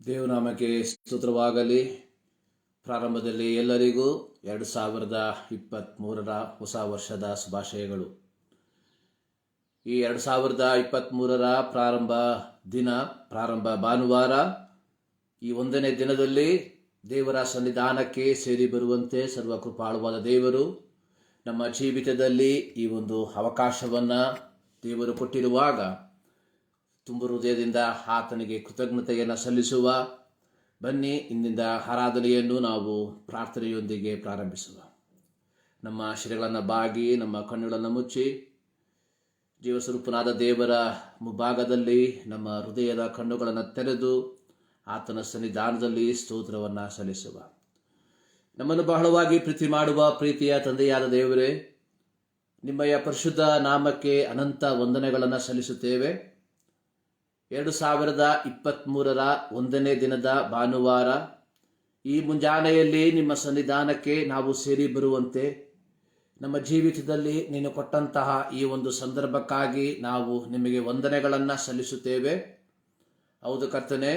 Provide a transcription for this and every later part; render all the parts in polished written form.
ದೇವನಾಮಕ್ಕೆ ಸ್ತೋತ್ರವಾಗಲಿ. ಪ್ರಾರಂಭದಲ್ಲಿ ಎಲ್ಲರಿಗೂ 2023 ಹೊಸ ವರ್ಷದ ಶುಭಾಶಯಗಳು. ಈ 2023 ಪ್ರಾರಂಭ ಭಾನುವಾರ. ಈ ಒಂದನೇ ದಿನದಲ್ಲಿ ದೇವರ ಸನ್ನಿಧಾನಕ್ಕೆ ಸೇರಿ ಬರುವಂತೆ ಸರ್ವಕೃಪಾಳುವಾದ ದೇವರು ನಮ್ಮ ಜೀವಿತದಲ್ಲಿ ಈ ಒಂದು ಅವಕಾಶವನ್ನು ದೇವರು ಕೊಟ್ಟಿರುವಾಗ ತುಂಬ ಹೃದಯದಿಂದ ಆತನಿಗೆ ಕೃತಜ್ಞತೆಯನ್ನು ಸಲ್ಲಿಸುವ. ಬನ್ನಿ, ಇಂದಿನ ಆರಾಧನೆಯನ್ನು ನಾವು ಪ್ರಾರ್ಥನೆಯೊಂದಿಗೆ ಪ್ರಾರಂಭಿಸುವ. ನಮ್ಮ ಶಿರಗಳನ್ನು ಬಾಗಿ ನಮ್ಮ ಕಣ್ಣುಗಳನ್ನು ಮುಚ್ಚಿ ಜೀವಸ್ವರೂಪನಾದ ದೇವರ ಮುಂಭಾಗದಲ್ಲಿ ನಮ್ಮ ಹೃದಯದ ಕಣ್ಣುಗಳನ್ನು ತೆರೆದು ಆತನ ಸನ್ನಿಧಾನದಲ್ಲಿ ಸ್ತೋತ್ರವನ್ನು ಸಲ್ಲಿಸುವ. ನಮ್ಮನ್ನು ಬಹಳವಾಗಿ ಪ್ರೀತಿ ಮಾಡುವ ಪ್ರೀತಿಯ ತಂದೆಯಾದ ದೇವರೇ, ನಿಮ್ಮಯ ಪರಿಶುದ್ಧ ನಾಮಕ್ಕೆ ಅನಂತ ವಂದನೆಗಳನ್ನು ಸಲ್ಲಿಸುತ್ತೇವೆ. 2023 ಒಂದನೇ ದಿನದ ಭಾನುವಾರ ಈ ಮುಂಜಾನೆಯಲ್ಲಿ ನಿಮ್ಮ ಸನ್ನಿಧಾನಕ್ಕೆ ನಾವು ಸೇರಿ ಬರುವಂತೆ ನಮ್ಮ ಜೀವಿತದಲ್ಲಿ ನೀನು ಕೊಟ್ಟಂತಹ ಈ ಒಂದು ಸಂದರ್ಭಕ್ಕಾಗಿ ನಾವು ನಿಮಗೆ ವಂದನೆಗಳನ್ನು ಸಲ್ಲಿಸುತ್ತೇವೆ. ಹೌದು ಕರ್ತನೆ,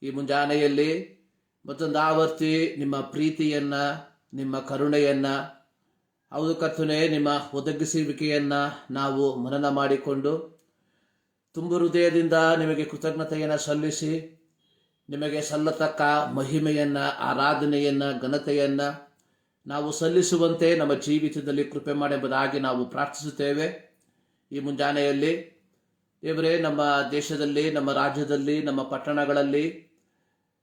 ಈ ಮುಂಜಾನೆಯಲ್ಲಿ ಮತ್ತೊಂದು ಆವರ್ತಿ ನಿಮ್ಮ ಪ್ರೀತಿಯನ್ನು, ನಿಮ್ಮ ಕರುಣೆಯನ್ನು, ಹೌದು ಕರ್ತನೆ, ನಿಮ್ಮ ಒದಗಿಸುವಿಕೆಯನ್ನು ನಾವು ಮನನ ಮಾಡಿಕೊಂಡು ತುಂಬ ಹೃದಯದಿಂದ ನಿಮಗೆ ಕೃತಜ್ಞತೆಯನ್ನು ಸಲ್ಲಿಸಿ ನಿಮಗೆ ಸಲ್ಲತಕ್ಕ ಮಹಿಮೆಯನ್ನು, ಆರಾಧನೆಯನ್ನು, ಘನತೆಯನ್ನು ನಾವು ಸಲ್ಲಿಸುವಂತೆ ನಮ್ಮ ಜೀವಿತದಲ್ಲಿ ಕೃಪೆ ಮಾಡುವುದಾಗಿ ನಾವು ಪ್ರಾರ್ಥಿಸುತ್ತೇವೆ. ಈ ಮುಂಜಾನೆಯಲ್ಲಿ ದೇವರೇ, ನಮ್ಮ ದೇಶದಲ್ಲಿ, ನಮ್ಮ ರಾಜ್ಯದಲ್ಲಿ, ನಮ್ಮ ಪಟ್ಟಣಗಳಲ್ಲಿ,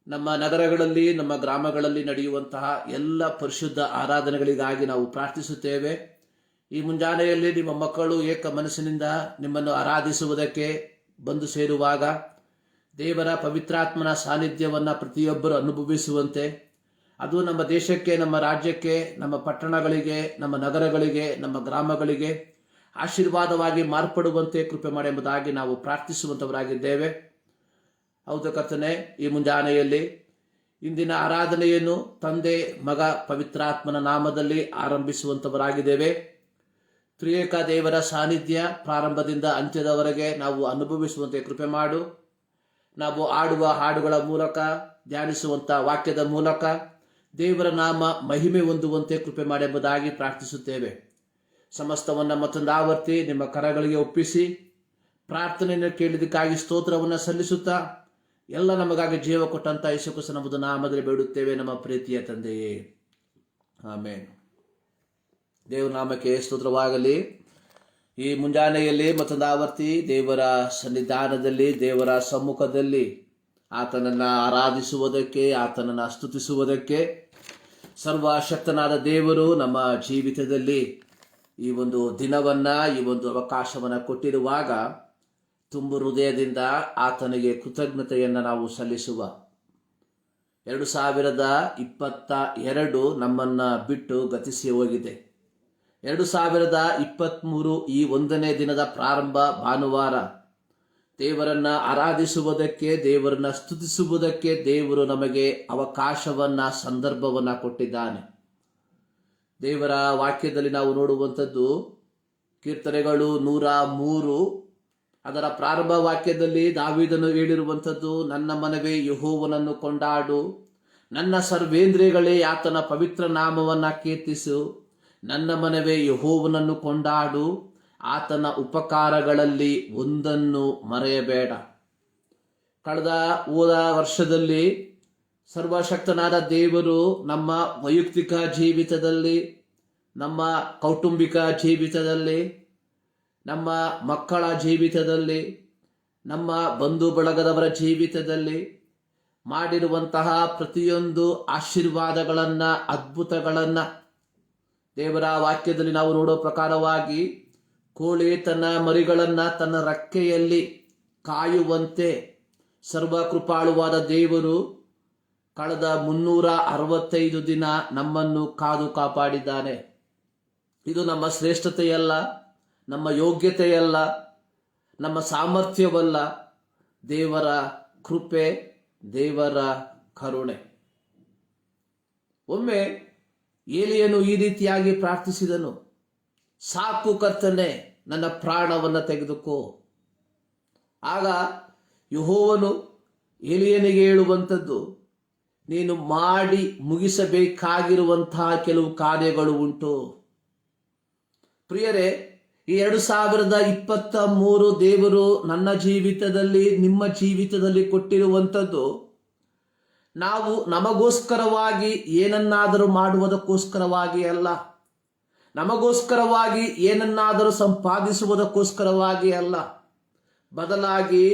ನಮ್ಮ ನಗರಗಳಲ್ಲಿ, ನಮ್ಮ ಗ್ರಾಮಗಳಲ್ಲಿ ನಡೆಯುವಂತಹ ಎಲ್ಲ ಪರಿಶುದ್ಧ ಆರಾಧನೆಗಳಿಗಾಗಿ ನಾವು ಪ್ರಾರ್ಥಿಸುತ್ತೇವೆ. ಈ ಮುಂಜಾನೆಯಲ್ಲಿ ನಿಮ್ಮ ಮಕ್ಕಳು ಏಕ ಮನಸ್ಸಿನಿಂದ ನಿಮ್ಮನ್ನು ಆರಾಧಿಸುವುದಕ್ಕೆ ಬಂದು ಸೇರುವಾಗ ದೇವರ ಪವಿತ್ರಾತ್ಮನ ಸಾನ್ನಿಧ್ಯವನ್ನು ಪ್ರತಿಯೊಬ್ಬರು ಅನುಭವಿಸುವಂತೆ, ಅದು ನಮ್ಮ ದೇಶಕ್ಕೆ, ನಮ್ಮ ರಾಜ್ಯಕ್ಕೆ, ನಮ್ಮ ಪಟ್ಟಣಗಳಿಗೆ, ನಮ್ಮ ನಗರಗಳಿಗೆ, ನಮ್ಮ ಗ್ರಾಮಗಳಿಗೆ ಆಶೀರ್ವಾದವಾಗಿ ಮಾರ್ಪಡುವಂತೆ ಕೃಪೆ ಮಾಡಿ ಎಂಬುದಾಗಿ ನಾವು ಪ್ರಾರ್ಥಿಸುವಂಥವರಾಗಿದ್ದೇವೆ. ಹೌದು ಕರ್ತನೆ, ಈ ಮುಂಜಾನೆಯಲ್ಲಿ ಇಂದಿನ ಆರಾಧನೆಯನ್ನು ತಂದೆ, ಮಗ, ಪವಿತ್ರಾತ್ಮನ ನಾಮದಲ್ಲಿ ಆರಂಭಿಸುವಂಥವರಾಗಿದ್ದೇವೆ. ತ್ರಿಯೇಕ ದೇವರ ಸಾನ್ನಿಧ್ಯ ಪ್ರಾರಂಭದಿಂದ ಅಂತ್ಯದವರೆಗೆ ನಾವು ಅನುಭವಿಸುವಂತೆ ಕೃಪೆ ಮಾಡು. ನಾವು ಆಡುವ ಹಾಡುಗಳ ಮೂಲಕ, ಧ್ಯಾನಿಸುವಂಥ ವಾಕ್ಯದ ಮೂಲಕ ದೇವರ ನಾಮ ಮಹಿಮೆ ಹೊಂದುವಂತೆ ಕೃಪೆ ಮಾಡಿ ಎಂಬುದಾಗಿ ಪ್ರಾರ್ಥಿಸುತ್ತೇವೆ. ಸಮಸ್ತವನ್ನು ಮತ್ತೊಂದು ಆವರ್ತಿ ನಿಮ್ಮ ಕರಗಳಿಗೆ ಒಪ್ಪಿಸಿ ಪ್ರಾರ್ಥನೆಯನ್ನು ಕೇಳಿದಕ್ಕಾಗಿ ಸ್ತೋತ್ರವನ್ನು ಸಲ್ಲಿಸುತ್ತಾ ಎಲ್ಲ ನಮಗಾಗಿ ಜೀವ ಕೊಟ್ಟಂತ ಯೇಸು ಕ್ರಿಸ್ತನ ನಾಮದಲ್ಲಿ ಬೇಡುತ್ತೇವೆ ನಮ್ಮ ಪ್ರೀತಿಯ ತಂದೆಯೇ, ಆಮೇನ್. ದೇವರ ನಾಮಕ್ಕೆ ಸ್ತೋತ್ರವಾಗಲಿ. ಈ ಮುಂಜಾನೆಯಲ್ಲಿ ಮತ್ತೊಂದು ಆವರ್ತಿ ದೇವರ ಸನ್ನಿಧಾನದಲ್ಲಿ, ದೇವರ ಸಮ್ಮುಖದಲ್ಲಿ ಆತನನ್ನು ಆರಾಧಿಸುವುದಕ್ಕೆ, ಆತನನ್ನು ಸ್ತುತಿಸುವುದಕ್ಕೆ ಸರ್ವಶಕ್ತನಾದ ದೇವರು ನಮ್ಮ ಜೀವಿತದಲ್ಲಿ ಈ ಒಂದು ದಿನವನ್ನು, ಈ ಒಂದು ಅವಕಾಶವನ್ನು ಕೊಟ್ಟಿರುವಾಗ ತುಂಬ ಹೃದಯದಿಂದ ಆತನಿಗೆ ಕೃತಜ್ಞತೆಯನ್ನು ನಾವು ಸಲ್ಲಿಸುವ. 2022 ನಮ್ಮನ್ನು ಬಿಟ್ಟು ಗತಿಸಿ ಹೋಗಿದೆ. 2023 ಈ ಒಂದನೇ ದಿನದ ಪ್ರಾರಂಭ ಭಾನುವಾರ ದೇವರನ್ನ ಆರಾಧಿಸುವುದಕ್ಕೆ, ದೇವರನ್ನ ಸ್ತುತಿಸುವುದಕ್ಕೆ ದೇವರು ನಮಗೆ ಅವಕಾಶವನ್ನ, ಸಂದರ್ಭವನ್ನ ಕೊಟ್ಟಿದ್ದಾನೆ. ದೇವರ ವಾಕ್ಯದಲ್ಲಿ ನಾವು ನೋಡುವಂಥದ್ದು ಕೀರ್ತನೆಗಳು 103 ಅದರ ಪ್ರಾರಂಭ ವಾಕ್ಯದಲ್ಲಿ ದಾವೀದನು ಹೇಳಿರುವಂಥದ್ದು, ನನ್ನ ಮನವೇ ಯೆಹೋವನನ್ನು ಕೊಂಡಾಡು, ನನ್ನ ಸರ್ವೇಂದ್ರಿಯಗಳೇ ಆತನ ಪವಿತ್ರ ನಾಮವನ್ನ ಕೀರ್ತಿಸು, ನನ್ನ ಮನವೇ ಯೆಹೋವನನ್ನು ಕೊಂಡಾಡು, ಆತನ ಉಪಕಾರಗಳಲ್ಲಿ ಒಂದನ್ನು ಮರೆಯಬೇಡ. ಕಳೆದ ಹೋದ ವರ್ಷದಲ್ಲಿ ಸರ್ವಶಕ್ತನಾದ ದೇವರು ನಮ್ಮ ವೈಯಕ್ತಿಕ ಜೀವಿತದಲ್ಲಿ, ನಮ್ಮ ಕೌಟುಂಬಿಕ ಜೀವಿತದಲ್ಲಿ, ನಮ್ಮ ಮಕ್ಕಳ ಜೀವಿತದಲ್ಲಿ, ನಮ್ಮ ಬಂಧು ಬಳಗದವರ ಜೀವಿತದಲ್ಲಿ ಮಾಡಿರುವಂತಹ ಪ್ರತಿಯೊಂದು ಆಶೀರ್ವಾದಗಳನ್ನು, ಅದ್ಭುತಗಳನ್ನು ದೇವರ ವಾಕ್ಯದಲ್ಲಿ ನಾವು ನೋಡೋ ಪ್ರಕಾರವಾಗಿ ಕೋಳಿ ತನ್ನ ಮರಿಗಳನ್ನು ತನ್ನ ರೆಕ್ಕೆಯಲ್ಲಿ ಕಾಯುವಂತೆ ಸರ್ವಕೃಪಾಳುವಾದ ದೇವರು ಕಳೆದ 365 ದಿನ ನಮ್ಮನ್ನು ಕಾದು ಕಾಪಾಡಿದ್ದಾನೆ. ಇದು ನಮ್ಮ ಶ್ರೇಷ್ಠತೆಯಲ್ಲ, ನಮ್ಮ ಯೋಗ್ಯತೆಯಲ್ಲ, ನಮ್ಮ ಸಾಮರ್ಥ್ಯವಲ್ಲ, ದೇವರ ಕೃಪೆ, ದೇವರ ಕರುಣೆ. ಒಮ್ಮೆ ಏಲಿಯನು ಈ ರೀತಿಯಾಗಿ ಪ್ರಾರ್ಥಿಸಿದನು, ಸಾಕು ಕರ್ತನೆ, ನನ್ನ ಪ್ರಾಣವನ್ನು ತೆಗೆದುಕೋ. ಆಗ ಯೆಹೋವನು ಎಲಿಯನಿಗೆ ಹೇಳುವಂಥದ್ದು, ನೀನು ಮಾಡಿ ಮುಗಿಸಬೇಕಾಗಿರುವಂತಹ ಕೆಲವು ಕಾರ್ಯಗಳು ಉಂಟು. ಪ್ರಿಯರೇ, ಈ 2023 ದೇವರು ನನ್ನ ಜೀವಿತದಲ್ಲಿ, ನಿಮ್ಮ ಜೀವಿತದಲ್ಲಿ ಕೊಟ್ಟಿರುವಂಥದ್ದು, ನಾವು ನಮಗೋಸ್ಕರವಾಗಿ ಏನನ್ನಾದರೂ ಮಾಡುವುದಕ್ಕೋಸ್ಕರವಾಗಿ ಅಲ್ಲ, ನಮಗೋಸ್ಕರವಾಗಿ ಏನನ್ನಾದರೂ ಸಂಪಾದಿಸುವುದಕ್ಕೋಸ್ಕರವಾಗಿ ಅಲ್ಲ, ಬದಲಾಗಿ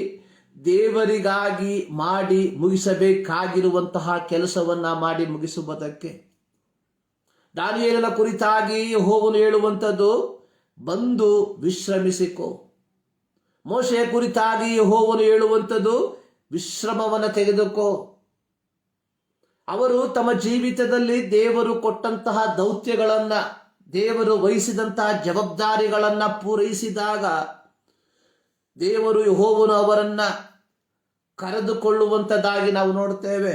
ದೇವರಿಗಾಗಿ ಮಾಡಿ ಮುಗಿಸಬೇಕಾಗಿರುವಂತಹ ಕೆಲಸವನ್ನ ಮಾಡಿ ಮುಗಿಸುವುದಕ್ಕೆ. ದಾನಿಯೇಲನ ಕುರಿತಾಗಿ ಯೆಹೋವನು ಹೇಳುವಂಥದ್ದು, ಬಂದು ವಿಶ್ರಮಿಸಿಕೋ. ಮೋಶೆಯ ಕುರಿತಾಗಿ ಯೆಹೋವನು ಹೇಳುವಂಥದ್ದು, ವಿಶ್ರಮವನ್ನು ತೆಗೆದುಕೋ. ಅವರು ತಮ್ಮ ಜೀವಿತದಲ್ಲಿ ದೇವರು ಕೊಟ್ಟಂತಹ ದೌತ್ಯಗಳನ್ನ, ದೇವರು ವಹಿಸಿದಂತಹ ಜವಾಬ್ದಾರಿಗಳನ್ನ ಪೂರೈಸಿದಾಗ ದೇವರು ಯೆಹೋವನು ಅವರನ್ನ ಕರೆದುಕೊಳ್ಳುವಂಥದ್ದಾಗಿ ನಾವು ನೋಡ್ತೇವೆ.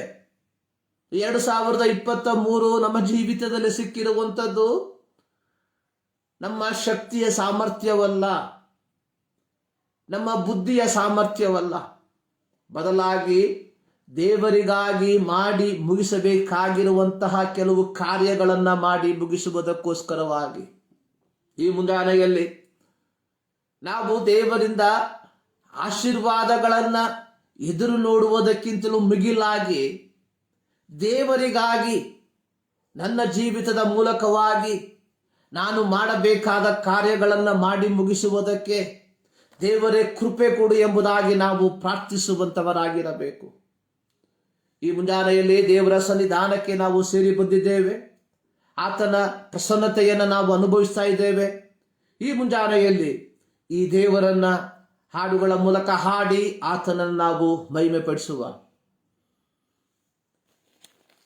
2023 ನಮ್ಮ ಜೀವಿತದಲ್ಲಿ ಸಿಕ್ಕಿರುವಂಥದ್ದು ನಮ್ಮ ಶಕ್ತಿಯ ಸಾಮರ್ಥ್ಯವಲ್ಲ, ನಮ್ಮ ಬುದ್ಧಿಯ ಸಾಮರ್ಥ್ಯವಲ್ಲ, ಬದಲಾಗಿ ದೇವರಿಗಾಗಿ ಮಾಡಿ ಮುಗಿಸಬೇಕಾಗಿರುವಂತಹ ಕೆಲವು ಕಾರ್ಯಗಳನ್ನು ಮಾಡಿ ಮುಗಿಸುವುದಕ್ಕೋಸ್ಕರವಾಗಿ. ಈ ಮುಂಜಾನೆಯಲ್ಲಿ ನಾವು ದೇವರಿಂದ ಆಶೀರ್ವಾದಗಳನ್ನು ಎದುರು ನೋಡುವುದಕ್ಕಿಂತಲೂ ಮಿಗಿಲಾಗಿ ದೇವರಿಗಾಗಿ ನನ್ನ ಜೀವಿತದ ಮೂಲಕವಾಗಿ ನಾನು ಮಾಡಬೇಕಾದ ಕಾರ್ಯಗಳನ್ನು ಮಾಡಿ ಮುಗಿಸುವುದಕ್ಕೆ ದೇವರೇ ಕೃಪೆ ಕೊಡು ಎಂಬುದಾಗಿ ನಾವು ಪ್ರಾರ್ಥಿಸುವಂತವರಾಗಿರಬೇಕು. ಈ ಮುಂಜಾನೆಯಲ್ಲಿ ದೇವರ ಸನ್ನಿಧಾನಕ್ಕೆ ನಾವು ಸೇರಿ ಬಂದಿದ್ದೇವೆ. ಆತನ ಪ್ರಸನ್ನತೆಯನ್ನು ನಾವು ಅನುಭವಿಸ್ತಾ ಇದ್ದೇವೆ. ಈ ಮುಂಜಾನೆಯಲ್ಲಿ ಈ ದೇವರನ್ನ ಹಾಡುಗಳ ಮೂಲಕ ಹಾಡಿ ಆತನನ್ನು ನಾವು ಮಹಿಮೆ ಪಡಿಸುವ.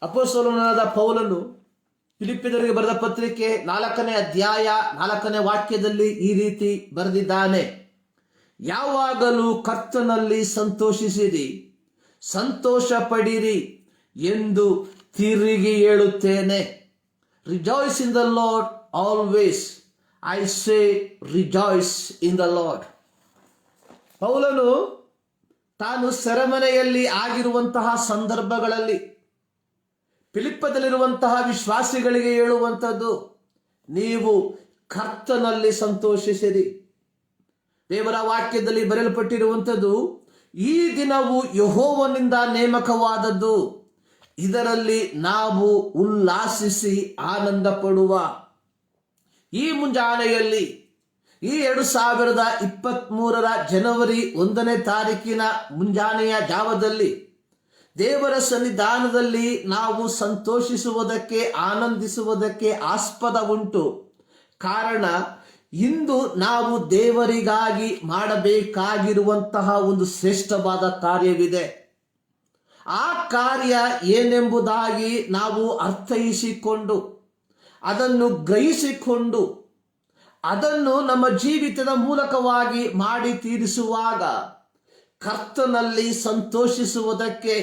ಅಪೊಸ್ತಲನಾದ ಪೌಲನು ಫಿಲಿಪ್ಪಿಯರಿಗೆ ಬರೆದ ಪತ್ರಿಕೆ 4ನೇ ಅಧ್ಯಾಯ 4ನೇ ವಾಕ್ಯದಲ್ಲಿ ಈ ರೀತಿ ಬರೆದಿದ್ದಾನೆ, ಯಾವಾಗಲೂ ಕರ್ತನಲ್ಲಿ ಸಂತೋಷಿಸಿರಿ, ಸಂತೋಷ ಪಡಿರಿ ಎಂದು ತಿರುಗಿ ಹೇಳುತ್ತೇನೆ. Rejoice in the lord always, I say rejoice in the lord. ಪೌಲನು ತಾನು ಸೆರೆಮನೆಯಲ್ಲಿ ಆಗಿರುವಂತಹ ಸಂದರ್ಭಗಳಲ್ಲಿ ಫಿಲಿಪ್ಪದಲ್ಲಿರುವಂತಹ ವಿಶ್ವಾಸಿಗಳಿಗೆ ಹೇಳುವಂಥದ್ದು, ನೀವು ಕರ್ತನಲ್ಲಿ ಸಂತೋಷಿಸಿರಿ. ದೇವರ ವಾಕ್ಯದಲ್ಲಿ ಬರೆಯಲ್ಪಟ್ಟಿರುವಂಥದ್ದು, ಈ ದಿನವು ಯೆಹೋವನಿಂದ ನೇಮಕವಾದದ್ದು, ಇದರಲ್ಲಿ ನಾವು ಉಲ್ಲಾಸಿಸಿ ಆನಂದ ಪಡುವ. ಈ ಮುಂಜಾನೆಯಲ್ಲಿ ಈ 2023 ಜನವರಿ 1ನೇ ತಾರೀಕಿನ ಮುಂಜಾನೆಯ ಜಾವದಲ್ಲಿ ದೇವರ ಸನ್ನಿಧಾನದಲ್ಲಿ ನಾವು ಸಂತೋಷಿಸುವುದಕ್ಕೆ, ಆನಂದಿಸುವುದಕ್ಕೆ ಆಸ್ಪದ ಉಂಟು. ಕಾರಣ, ಇಂದು ನಾವು ದೇವರಿಗಾಗಿ ಮಾಡಬೇಕಾಗಿರುವಂತಹ ಒಂದು ಶ್ರೇಷ್ಠವಾದ ಕಾರ್ಯವಿದೆ. ಆ ಕಾರ್ಯ ಏನೆಂಬುದಾಗಿ ನಾವು ಅರ್ಥೈಸಿಕೊಂಡು, ಅದನ್ನು ಗ್ರಹಿಸಿಕೊಂಡು, ಅದನ್ನು ನಮ್ಮ ಜೀವಿತದ ಮೂಲಕವಾಗಿ ಮಾಡಿ ತೀರಿಸುವಾಗ ಕರ್ತನಲ್ಲಿ ಸಂತೋಷಿಸುವುದಕ್ಕೆ,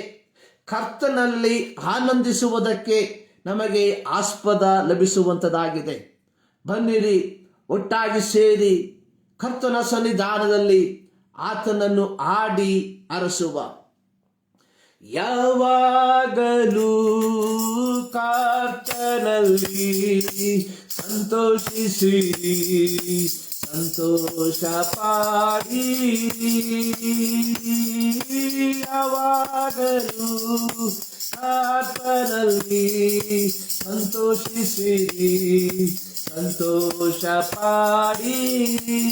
ಕರ್ತನಲ್ಲಿ ಆನಂದಿಸುವುದಕ್ಕೆ ನಮಗೆ ಆಸ್ಪದ ಲಭಿಸುವಂಥದ್ದಾಗಿದೆ. ಬನ್ನಿರಿ, ಒಟ್ಟಾಗಿ ಸೇರಿ ಕರ್ತನ ಸನ್ನಿಧಾನದಲ್ಲಿ ಆತನನ್ನು ಆಡಿ ಅರಸುವ. ಯಾವಾಗಲೂ ಕರ್ತನಲ್ಲಿ ಸಂತೋಷಿಸಿರಿ, ಸಂತೋಷ ಪಾಡಿರಿ. ಯಾವಾಗಲೂ ಕರ್ತನಲ್ಲಿ ಸಂತೋಷಿಸಿರಿ, ಸಂತೋಷ ಪಾಡಿರಿ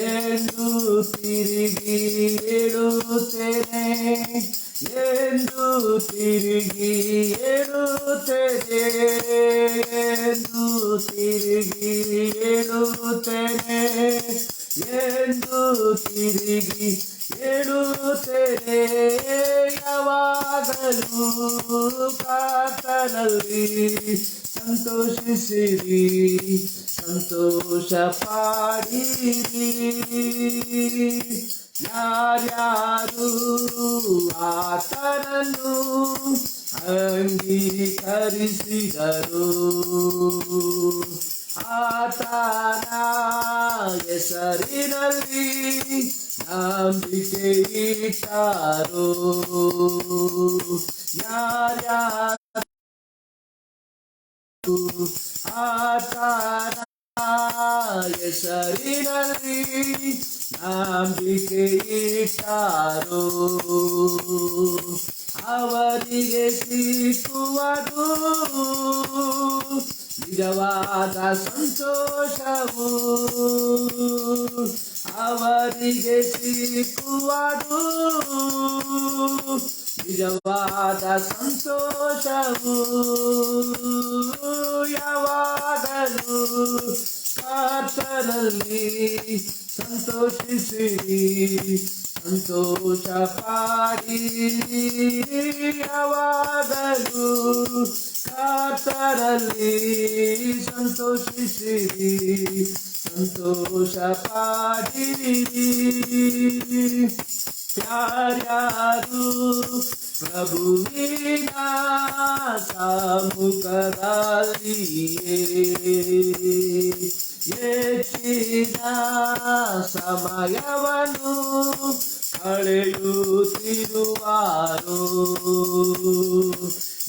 ಎಂದು ತಿರುಗಿ ಹೇಳುತ್ತೇನೆ, ಎಂದು ತಿರುಗಿ ಹೇಳುತ್ತೇನೆ, ಎಂದು ತಿರುಗಿ ಹೇಳುತ್ತೇನೆ, ಎಂದು ತಿರುಗಿ ಹೇಳುತ್ತೇನೆ. ಯಾವಾಗಲೂ ಕರ್ತನಲ್ಲಿ ಸಂತೋಷಿಸಿರಿ, ಸಂತೋಷ ಪಾಡಿರಿ. ಯಾರ್ಯಾರು ಆತನನ್ನು ಅಂಗೀಕರಿಸಿದರು, ಆತನ ಹೆಸರಿನಲ್ಲಿ ನಂಬಿಕೆ ಇಟ್ಟರು. ಯಾರ್ಯಾರು ಆತನ ಹೆಸರಿನಲ್ಲಿ ನಂಬಿಕೆ ಇಟ್ಟರು ಅವರಿಗೆ ಸಿಕ್ಕುವುದು ನಿಜವಾದ ಸಂತೋಷವು. ಅವರಿಗೆ ಸಿಕ್ಕುವುದು ನಿಜವಾದ ಸಂತೋಷವು. ಯಾವಾಗಲೂ ಕರ್ತನಲ್ಲಿ ಸಂತೋಷಿಸಿರಿ, ಸಂತೋಷ ಪಡಿರಿ. ಯಾವಾಗಲೂ ಕರ್ತನಲ್ಲಿ ಸಂತೋಷಿಸಿರಿ, ಸಂತೋಷ ಪಡಿರಿ. ಯಾರ್ಯಾರು ಪ್ರಭುವಿನ ಸಮ್ಮುಖದಲ್ಲಿಯೇ ಹೆಚ್ಚಿನ ಸಮಯವನ್ನು ಕಳೆಯುತ್ತಿರುವಾರು.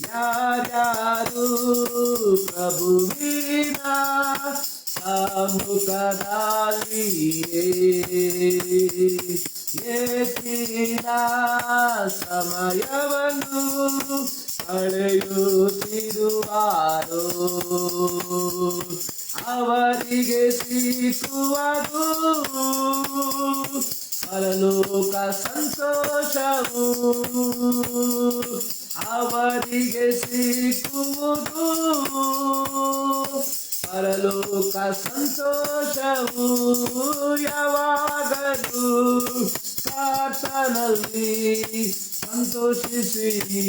ಯಾರ್ಯಾರು ಪ್ರಭುವಿನ ಸಮ್ಮುಖದಲ್ಲಿಯೇ ಹೆಚ್ಚಿನ ಸಮಯವನ್ನು ಕಳೆಯುತ್ತಿರುವಾರು ಅವರಿಗೆ ಸಿಕ್ಕುವುದು ಪರಲೋಕ ಸಂತೋಷವು. ಅವರಿಗೆ ಸಿಕ್ಕುವುದು ಪರಲೋಕ ಸಂತೋಷವು. ಯಾವಾಗಲೂ ಕರ್ತನಲ್ಲಿ ಸಂತೋಷಿಸಿರಿ,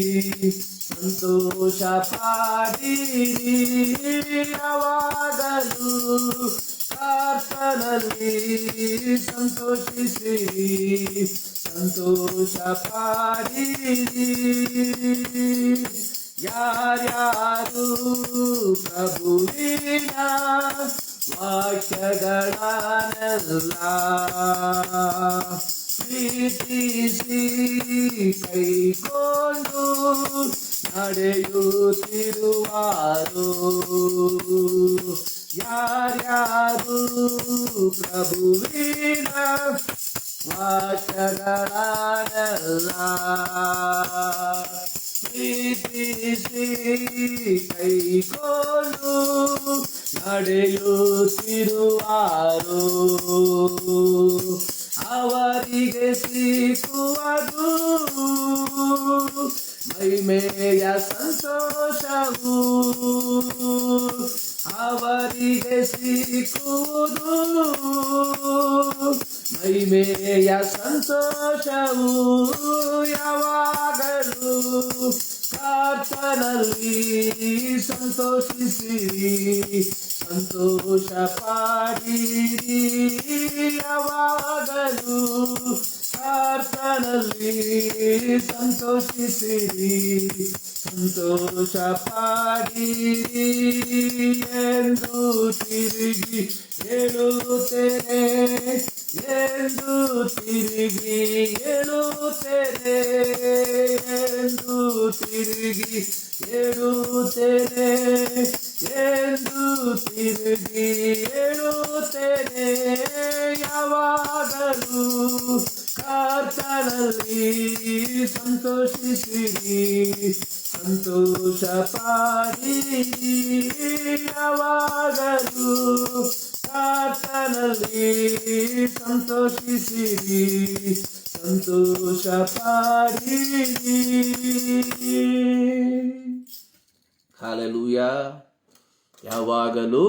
ಸಂತೋಷ ಪಡಿರಿ. ಯಾವಾಗಲೂ ಕರ್ತನಲ್ಲಿ ಸಂತೋಷಿಸಿರಿ, ಸಂತೋಷ ಪಡಿರಿ. ಯಾರ್ಯಾರು ಪ್ರಭುವಿನ ವಾಕ್ಯಗಳನ್ನೆಲ್ಲ ಪ್ರೀತಿಸಿ ಕೈಕೊಂಡು ನಡೆಯುತ್ತಿರುವಾರು. ಯಾರ್ಯಾರು ಪ್ರಭುವಿನ ವಾಕ್ಯಗಳನ್ನೆಲ್ಲ ಪ್ರೀತಿಸಿ ಕೈಕೊಂಡು ನಡೆಯುತ್ತಿರುವಾರು ಅವರಿಗೆ ಸಿಕ್ಕುವುದು ಮಹಿಮೆಯ ಸಂತೋಷವು. ಅವರಿಗೆ ಸಿಕ್ಕುವುದು ಮಹಿಮೆಯ ಸಂತೋಷವು. ಯಾವಾಗಲೂ ಕರ್ತನಲ್ಲಿ ಸಂತೋಷಿಸಿರಿ, ಸಂತೋಷ ಪಡಿರಿ. ಯಾವಾಗಲೂ ಕರ್ತನಲ್ಲಿ ಸಂತೋಷಿಸಿರಿ, ಸಂತೋಷ ಪಡಿರಿ ಎಂದು ತಿರುಗಿ ಹೇಳುತ್ತೇನೆ, ಎಂದು ತಿರುಗಿ ಹೇಳುತ್ತೇನೆ, ಎಂದು ತಿರುಗಿ ಹೇಳುತ್ತೇನೆ, ಎಂದು ತಿರುಗಿ ಹೇಳುತ್ತೇನೆ. ಯಾವಾಗಲೂ ಕರ್ತನಲ್ಲಿ ಸಂತೋಷಿಸಿರಿ, ಸಂತೋಷ ಪಡಿರಿ. ಯಾವಾಗಲೂ ಕರ್ತನಲ್ಲಿ ಸಂತೋಷಿಸಿರಿ, ಸಂತೋಷ ಪಡಿರಿ. ಹಲ್ಲೆಲೂಯಾ. ಯಾವಾಗಲೂ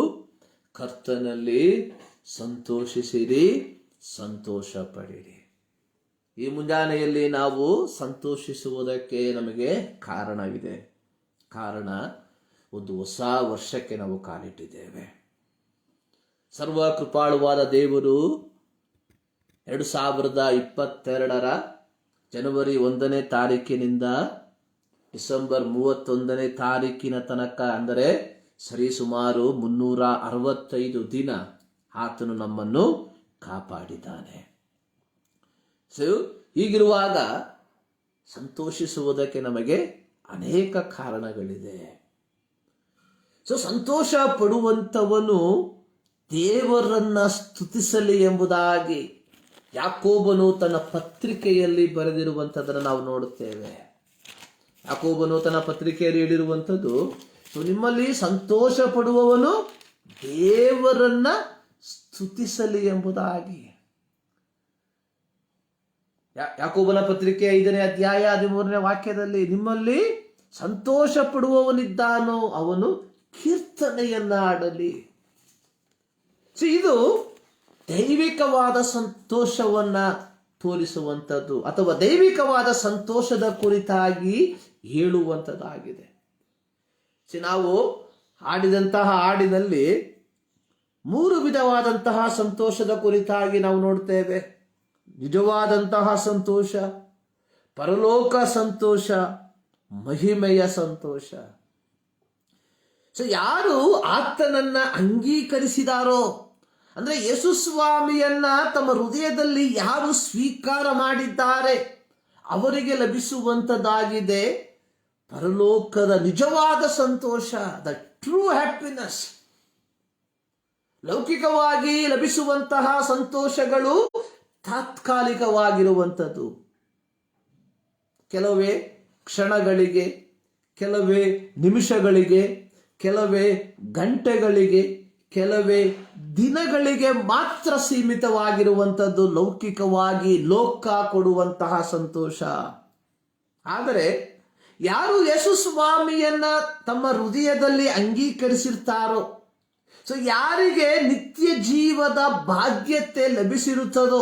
ಕರ್ತನಲ್ಲಿ ಸಂತೋಷಿಸಿರಿ, ಸಂತೋಷ ಪಡಿರಿ. ಈ ಮುಂಜಾನೆಯಲ್ಲಿ ನಾವು ಸಂತೋಷಿಸುವುದಕ್ಕೆ ನಮಗೆ ಕಾರಣವಿದೆ. ಕಾರಣ, ಒಂದು ಹೊಸ ವರ್ಷಕ್ಕೆ ನಾವು ಕಾಲಿಟ್ಟಿದ್ದೇವೆ. ಸರ್ವ ಕೃಪಾಳುವಾದ ದೇವರು 2022 ಜನವರಿ 1ನೇ ತಾರೀಕಿನಿಂದ ಡಿಸೆಂಬರ್ 31ನೇ ತಾರೀಕಿನ ತನಕ, ಅಂದರೆ ಸರಿಸುಮಾರು 365 ದಿನ ಆತನು ನಮ್ಮನ್ನು ಕಾಪಾಡಿದ್ದಾನೆ. ಸೊ ಹೀಗಿರುವಾಗ ಸಂತೋಷಿಸುವುದಕ್ಕೆ ನಮಗೆ ಅನೇಕ ಕಾರಣಗಳಿದೆ. ಸೊ ಸಂತೋಷ ಪಡುವಂಥವನು ದೇವರನ್ನ ಸ್ತುತಿಸಲಿ ಎಂಬುದಾಗಿ ಯಾಕೋಬನು ತನ್ನ ಪತ್ರಿಕೆಯಲ್ಲಿ ಬರೆದಿರುವಂಥದ್ದನ್ನು ನಾವು ನೋಡುತ್ತೇವೆ. ಯಾಕೋಬನು ತನ್ನ ಪತ್ರಿಕೆಯಲ್ಲಿ ಹೇಳಿರುವಂಥದ್ದು, ನಿಮ್ಮಲ್ಲಿ ಸಂತೋಷ ಪಡುವವನು ದೇವರನ್ನ ಸ್ತುತಿಸಲಿ ಎಂಬುದಾಗಿ. ಯಾಕೋಬನ ಪತ್ರಿಕೆ 5ನೇ ಅಧ್ಯಾಯ 13ನೇ ವಾಕ್ಯದಲ್ಲಿ, ನಿಮ್ಮಲ್ಲಿ ಸಂತೋಷ ಪಡುವವನಿದ್ದಾನೋ ಅವನು ಕೀರ್ತನೆಯನ್ನ ಆಡಲಿ. ಇದು ದೈವಿಕವಾದ ಸಂತೋಷವನ್ನ ತೋರಿಸುವಂಥದ್ದು ಅಥವಾ ದೈವಿಕವಾದ ಸಂತೋಷದ ಕುರಿತಾಗಿ ಹೇಳುವಂಥದ್ದಾಗಿದೆ. ನಾವು ಹಾಡಿದಂತಹ ಹಾಡಿನಲ್ಲಿ 3 ವಿಧವಾದಂತಹ ಸಂತೋಷದ ಕುರಿತಾಗಿ ನಾವು ನೋಡ್ತೇವೆ. ನಿಜವಾದಂತಹ ಸಂತೋಷ, ಪರಲೋಕ ಸಂತೋಷ, ಮಹಿಮೆಯ ಸಂತೋಷ. ಯಾರು ಆತನನ್ನ ಅಂಗೀಕರಿಸಿದಾರೋ, ಅಂದ್ರೆ ಯೇಸು ಸ್ವಾಮಿಯನ್ನ ತಮ್ಮ ಹೃದಯದಲ್ಲಿ ಯಾರು ಸ್ವೀಕಾರ ಮಾಡಿದ್ದಾರೆ ಅವರಿಗೆ ಲಭಿಸುವಂತದ್ದಾಗಿದೆ ಪರಲೋಕದ ನಿಜವಾದ ಸಂತೋಷ, ದ ಟ್ರೂ ಹ್ಯಾಪಿನೆಸ್. ಲೌಕಿಕವಾಗಿ ಲಭಿಸುವಂತಹ ಸಂತೋಷಗಳು ತಾತ್ಕಾಲಿಕವಾಗಿರುವಂಥದ್ದು, ಕೆಲವೇ ಕ್ಷಣಗಳಿಗೆ, ಕೆಲವೇ ನಿಮಿಷಗಳಿಗೆ, ಕೆಲವೇ ಗಂಟೆಗಳಿಗೆ, ಕೆಲವೇ ದಿನಗಳಿಗೆ ಮಾತ್ರ ಸೀಮಿತವಾಗಿರುವಂಥದ್ದು ಲೌಕಿಕವಾಗಿ ಲೋಕ ಕೊಡುವಂತಹ ಸಂತೋಷ. ಆದರೆ ಯಾರು ಯೇಸು ಸ್ವಾಮಿಯನ್ನ ತಮ್ಮ ಹೃದಯದಲ್ಲಿ ಅಂಗೀಕರಿಸಿರ್ತಾರೋ, ಯಾರಿಗೆ ನಿತ್ಯ ಜೀವದ ಭಾಗ್ಯತೆ ಲಭಿಸಿರುತ್ತದೋ,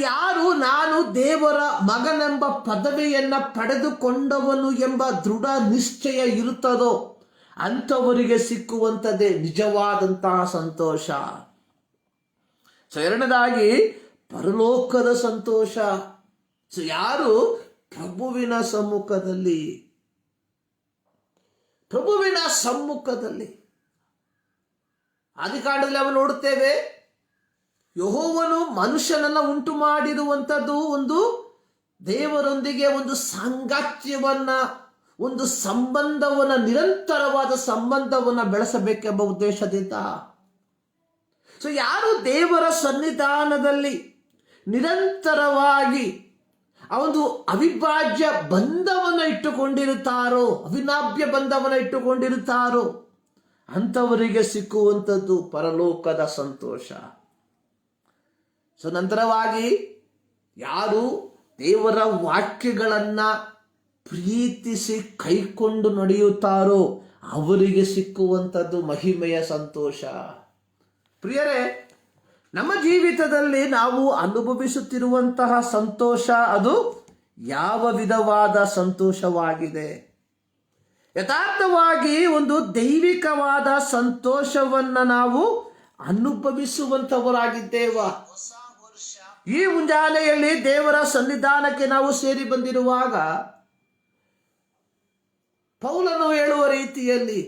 ಯಾರು ನಾನು ದೇವರ ಮಗನೆಂಬ ಪದವಿಯನ್ನ ಪಡೆದುಕೊಂಡವನು ಎಂಬ ದೃಢ ನಿಶ್ಚಯ ಇರುತ್ತದೋ ಅಂಥವರಿಗೆ ಸಿಕ್ಕುವಂಥದ್ದೇ ನಿಜವಾದಂತಹ ಸಂತೋಷ. ಎರಡನೇದಾಗಿ ಪರಲೋಕದ ಸಂತೋಷ. ಯಾರು ಪ್ರಭುವಿನ ಸಮ್ಮುಖದಲ್ಲಿ ಆದಿಕಾಂಡದಲ್ಲಿ ನಾವು ನೋಡುತ್ತೇವೆ, ಯೆಹೋವನು ಮನುಷ್ಯನನ್ನ ಉಂಟು ಮಾಡಿರುವಂಥದ್ದು ಒಂದು ದೇವರೊಂದಿಗೆ ಒಂದು ಸಾಂಗತ್ಯವನ್ನ, ಒಂದು ಸಂಬಂಧವನ್ನ, ನಿರಂತರವಾದ ಸಂಬಂಧವನ್ನ ಬೆಳೆಸಬೇಕೆಂಬ ಉದ್ದೇಶದಿಂದ. ಯಾರು ದೇವರ ಸನ್ನಿಧಾನದಲ್ಲಿ ನಿರಂತರವಾಗಿ ಆ ಒಂದು ಅವಿಭಾಜ್ಯ ಬಂಧವನ್ನು ಇಟ್ಟುಕೊಂಡಿರುತ್ತಾರೋ, ಅವಿನಾಭ್ಯ ಬಂಧವನ್ನು ಇಟ್ಟುಕೊಂಡಿರುತ್ತಾರೋ ಅಂಥವರಿಗೆ ಸಿಕ್ಕುವಂಥದ್ದು ಪರಲೋಕದ ಸಂತೋಷ. ನಂತರವಾಗಿ ಯಾರು ದೇವರ ವಾಕ್ಯಗಳನ್ನ ಪ್ರೀತಿಸಿ ಕೈಕೊಂಡು ನಡೆಯುತ್ತಾರೋ ಅವರಿಗೆ ಸಿಕ್ಕುವಂಥದ್ದು ಮಹಿಮೆಯ ಸಂತೋಷ. ಪ್ರಿಯರೇ, ನಮ್ಮ ಜೀವಿತದಲ್ಲಿ ನಾವು ಅನುಭವಿಸುತ್ತಿರುವಂತಹ ಸಂತೋಷ ಅದು ಯಾವ ವಿಧವಾದ ಸಂತೋಷವಾಗಿದೆ? ಯಥಾರ್ಥವಾಗಿ ಒಂದು ದೈವಿಕವಾದ ಸಂತೋಷವನ್ನ ನಾವು ಅನುಭವಿಸುವಂತವರಾಗಿದ್ದೇವ. ಈ ಮುಂಜಾನೆಯಲ್ಲಿ ದೇವರ ಸನ್ನಿಧಾನಕ್ಕೆ ನಾವು ಸೇರಿ ಬಂದಿರುವಾಗ ಪೌಲನು ಹೇಳುವ ರೀತಿಯಲ್ಲಿ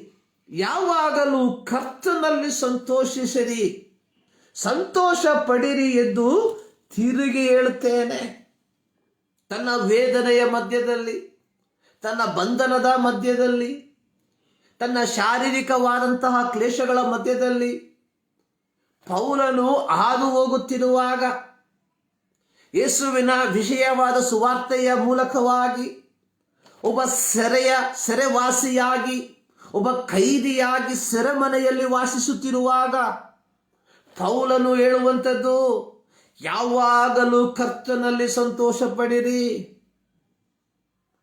ಯಾವಾಗಲೂ ಕರ್ತನಲ್ಲಿ ಸಂತೋಷಿಸಿರಿ, ಸಂತೋಷ ಪಡಿರಿ ಎಂದು ತಿರುಗಿ ಹೇಳುತ್ತೇನೆ. ತನ್ನ ವೇದನೆಯ ಮಧ್ಯದಲ್ಲಿ, ತನ್ನ ಬಂಧನದ ಮಧ್ಯದಲ್ಲಿ, ತನ್ನ ಶಾರೀರಿಕವಾದಂತಹ ಕ್ಲೇಶಗಳ ಮಧ್ಯದಲ್ಲಿ ಪೌಲನು ಹಾದು ಹೋಗುತ್ತಿರುವಾಗ ಯೇಸುವಿನ ವಿಷಯವಾದ ಸುವಾರ್ತೆಯ ಮೂಲಕವಾಗಿ ಒಬ್ಬ ಸೆರೆವಾಸಿಯಾಗಿ, ಒಬ್ಬ ಕೈದಿಯಾಗಿ ಸೆರೆಮನೆಯಲ್ಲಿ ವಾಸಿಸುತ್ತಿರುವಾಗ ಪೌಲನು ಹೇಳುವಂಥದ್ದು, ಯಾವಾಗಲೂ ಕರ್ತನಲ್ಲಿ ಸಂತೋಷ ಪಡಿರಿ.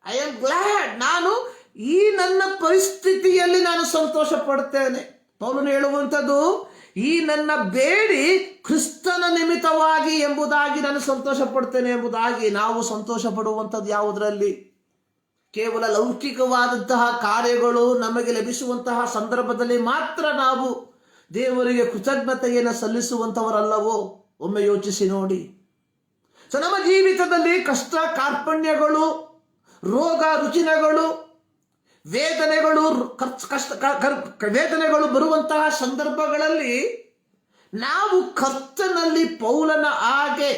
ಐ ಆಮ್ ಗ್ಲಾಡ್, ನಾನು ಈ ನನ್ನ ಪರಿಸ್ಥಿತಿಯಲ್ಲಿ ನಾನು ಸಂತೋಷ ಪಡ್ತೇನೆ. ಪೌಲನು ಹೇಳುವಂಥದ್ದು, ಈ ನನ್ನ ಬೇಡಿ ಕ್ರಿಸ್ತನ ನಿಮಿತ್ತವಾಗಿ ಎಂಬುದಾಗಿ ನಾನು ಸಂತೋಷ ಪಡ್ತೇನೆ ಎಂಬುದಾಗಿ. ನಾವು ಸಂತೋಷ ಪಡುವಂಥದ್ದು ಯಾವುದರಲ್ಲಿ? ಕೇವಲ ಲೌಕಿಕವಾದಂತಹ ಕಾರ್ಯಗಳು ನಮಗೆ ಲಭಿಸುವಂತಹ ಸಂದರ್ಭದಲ್ಲಿ ಮಾತ್ರ ನಾವು ದೇವರಿಗೆ ಕೃತಜ್ಞತೆಯನ್ನು ಸಲ್ಲಿಸುವಂಥವರಲ್ಲವೋ? ಒಮ್ಮೆ ಯೋಚಿಸಿ ನೋಡಿ. ನಮ್ಮ ಜೀವಿತದಲ್ಲಿ ಕಷ್ಟ ಕಾರ್ಪಣ್ಯಗಳು, ರೋಗ ರುಜಿನಗಳು, ವೇದನೆಗಳು ಬರುವಂತಹ ಸಂದರ್ಭಗಳಲ್ಲಿ ನಾವು ಕರ್ತನಲ್ಲಿ ಪೌಲನ ಹಾಗೆ